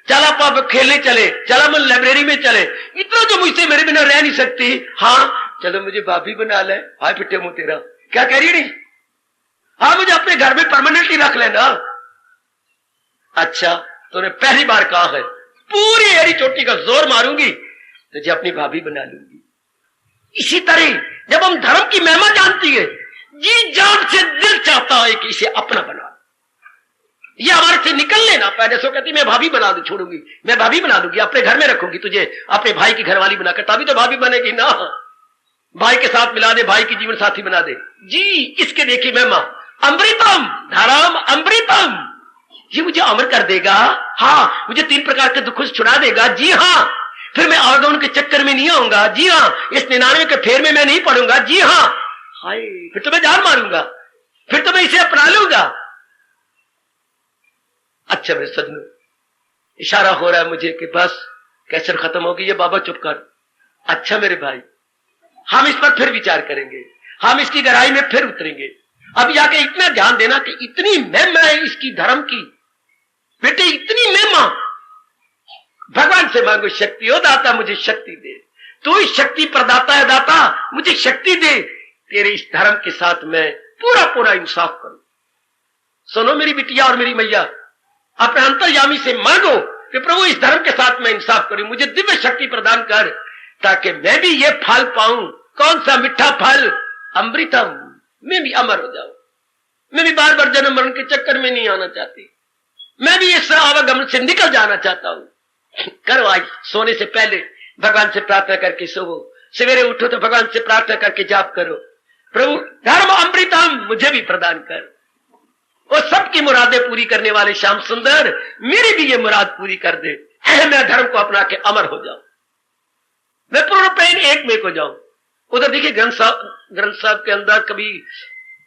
चल आप खेलने चले, चल हम लाइब्रेरी में चले, इतना जो मुझसे मेरे बिना रह नहीं सकती, हाँ चलो मुझे भाभी बना ले। हाय पिट्टे मुंह तेरा, क्या कह रही नहीं? हाँ मुझे अपने घर में परमानेंटली रख लेना। अच्छा तूने पहली बार कहा है, पूरी एड़ी चोटी का जोर मारूंगी तुझे अपनी भाभी बना लूंगी। इसी तरह जब हम धर्म की महिमा जानती है, जी जान से दिल चाहता है कि इसे अपना बना, ये हमारे से निकल लेना। पहले सो कहती मैं भाभी बना दू छोड़ूंगी, मैं भाभी बना दूंगी, अपने घर में रखूंगी तुझे, अपने भाई की घरवाली बनाकर, तभी तो भाभी बनेगी ना। भाई के साथ मिला दे, भाई की जीवन साथी बना दे। जी इसके देखिए महिमा, अमृतम धर्म अमृतम, ये मुझे अमर कर देगा। हाँ मुझे 3 प्रकार के दुखों से छुड़ा देगा। जी हाँ, फिर मैं आवागमन के चक्कर में नहीं आऊंगा। जी हाँ, इस 99 के फेर में मैं नहीं पड़ूंगा। जी हाँ, हाय फिर तो मैं जान मारूंगा, फिर तो मैं इसे अपना लूंगा। अच्छा मेरे सजनों, इशारा हो रहा है मुझे कि बस कैसे खत्म होगी, ये बाबा चुप कर। अच्छा मेरे भाई, हम इस पर फिर विचार करेंगे, हम इसकी गहराई में फिर उतरेंगे। अब जाके इतना ध्यान देना कि इतनी महिमा है इसकी धर्म की, बेटे इतनी महिमा। भगवान से मांगो शक्ति, हो दाता मुझे शक्ति दे, तू ही शक्ति प्रदाता है, दाता मुझे शक्ति दे, तेरे इस धर्म के साथ मैं पूरा पूरा इंसाफ करूं। सुनो मेरी बिटिया और मेरी मैया, अपने अंतर्यामी से मांगो कि प्रभु इस धर्म के साथ मैं इंसाफ करूं, मुझे दिव्य शक्ति प्रदान कर, ताकि मैं भी ये फल पाऊं। कौन सा मिठा फल? अमृतम। मैं भी अमर हो जाऊं, मैं भी बार बार जन्म मरण के चक्कर में नहीं आना चाहती, मैं भी इस आवागमन से निकल जाना चाहता हूं। करो आज सोने से पहले भगवान से प्रार्थना करके सोवो, सवेरे उठो तो भगवान से प्रार्थना करके जाप करो, प्रभु धर्म अमृतम मुझे भी प्रदान कर। और सबकी मुरादें पूरी करने वाले श्याम सुंदर, मेरी भी ये मुराद पूरी कर दे, मैं धर्म को अपना के अमर हो जाऊं, मैं पूर्ण रूपेण एक में को जाऊं। उधर देखिए ग्रंथ साहब के अंदर कभी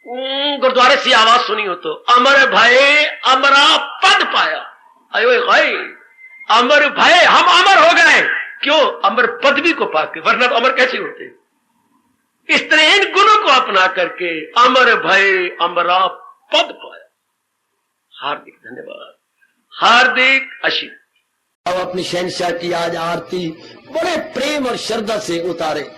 गुरुद्वारे से आवाज सुनी हो तो, अमर भय अमरा पद पाया। अयो भाई अमर भय, हम अमर हो गए, क्यों? अमर पदवी को पाके, वरना तो अमर कैसे होते? इस तरह इन गुणों को अपना करके अमर भय अमरा पद पाया। हार्दिक धन्यवाद, हार्दिक आशीर्वाद। अब अपनी शहंशाह की आज आरती बड़े प्रेम और श्रद्धा से उतारे।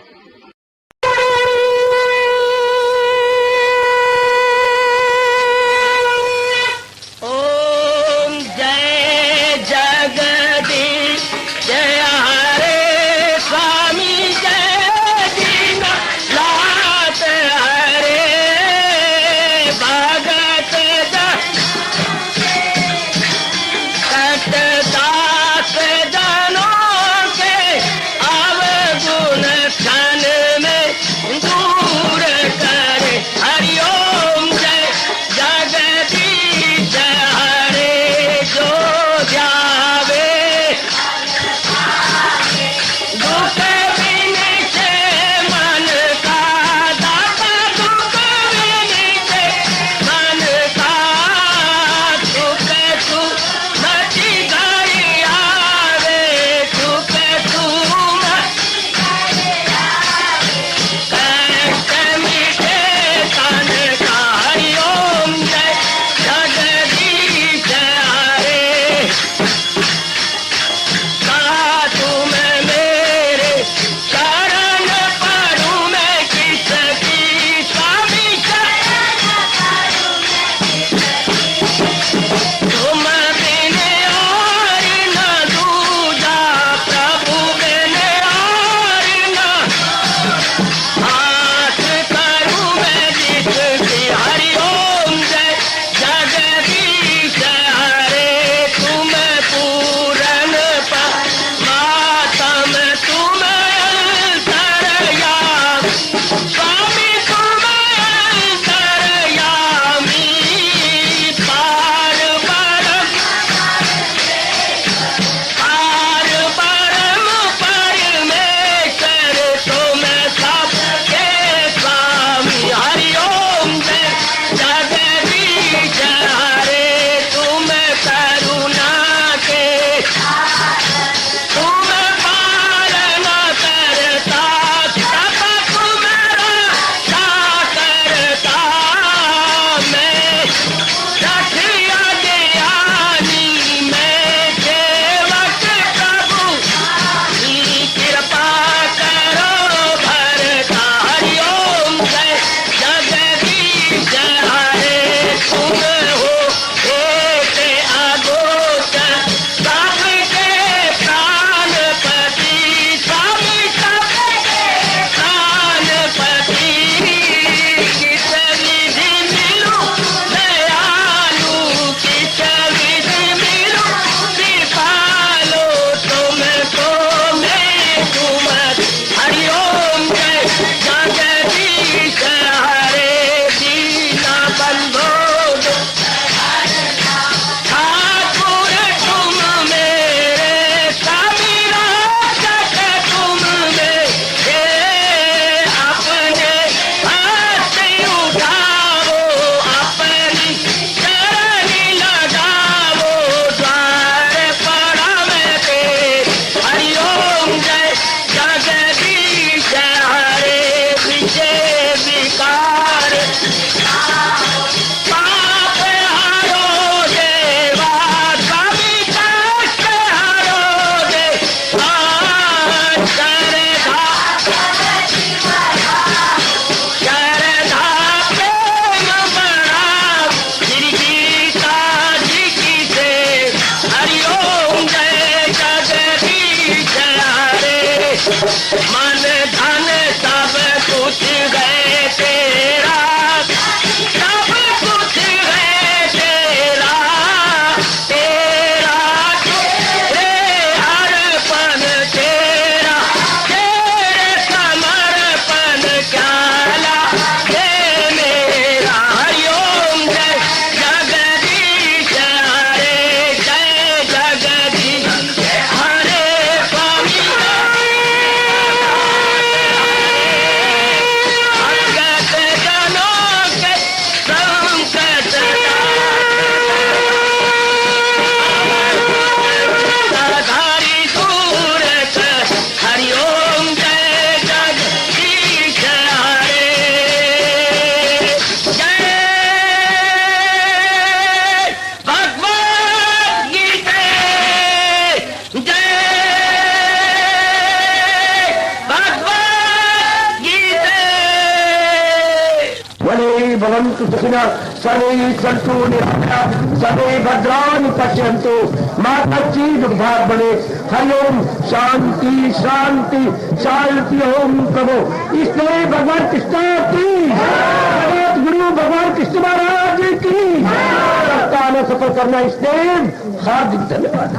ओम जय जगदीश जय हरे स्वामी जय दीनानाथ हरे भगत दास जनों के अवगुण भवन्तु सुखिनः सर्वे सन्तु निरामयाः सर्वे भद्राणि पश्यन्तु मा कश्चित् दुःखभाग् भवेत्। हरि ओम शांति शांति शांति। ओम प्रभु इसलिए भगवान कृष्ण की जगत गुरु भगवान कृष्ण महाराज की सफल करना इसलिए हार्दिक धन्यवाद।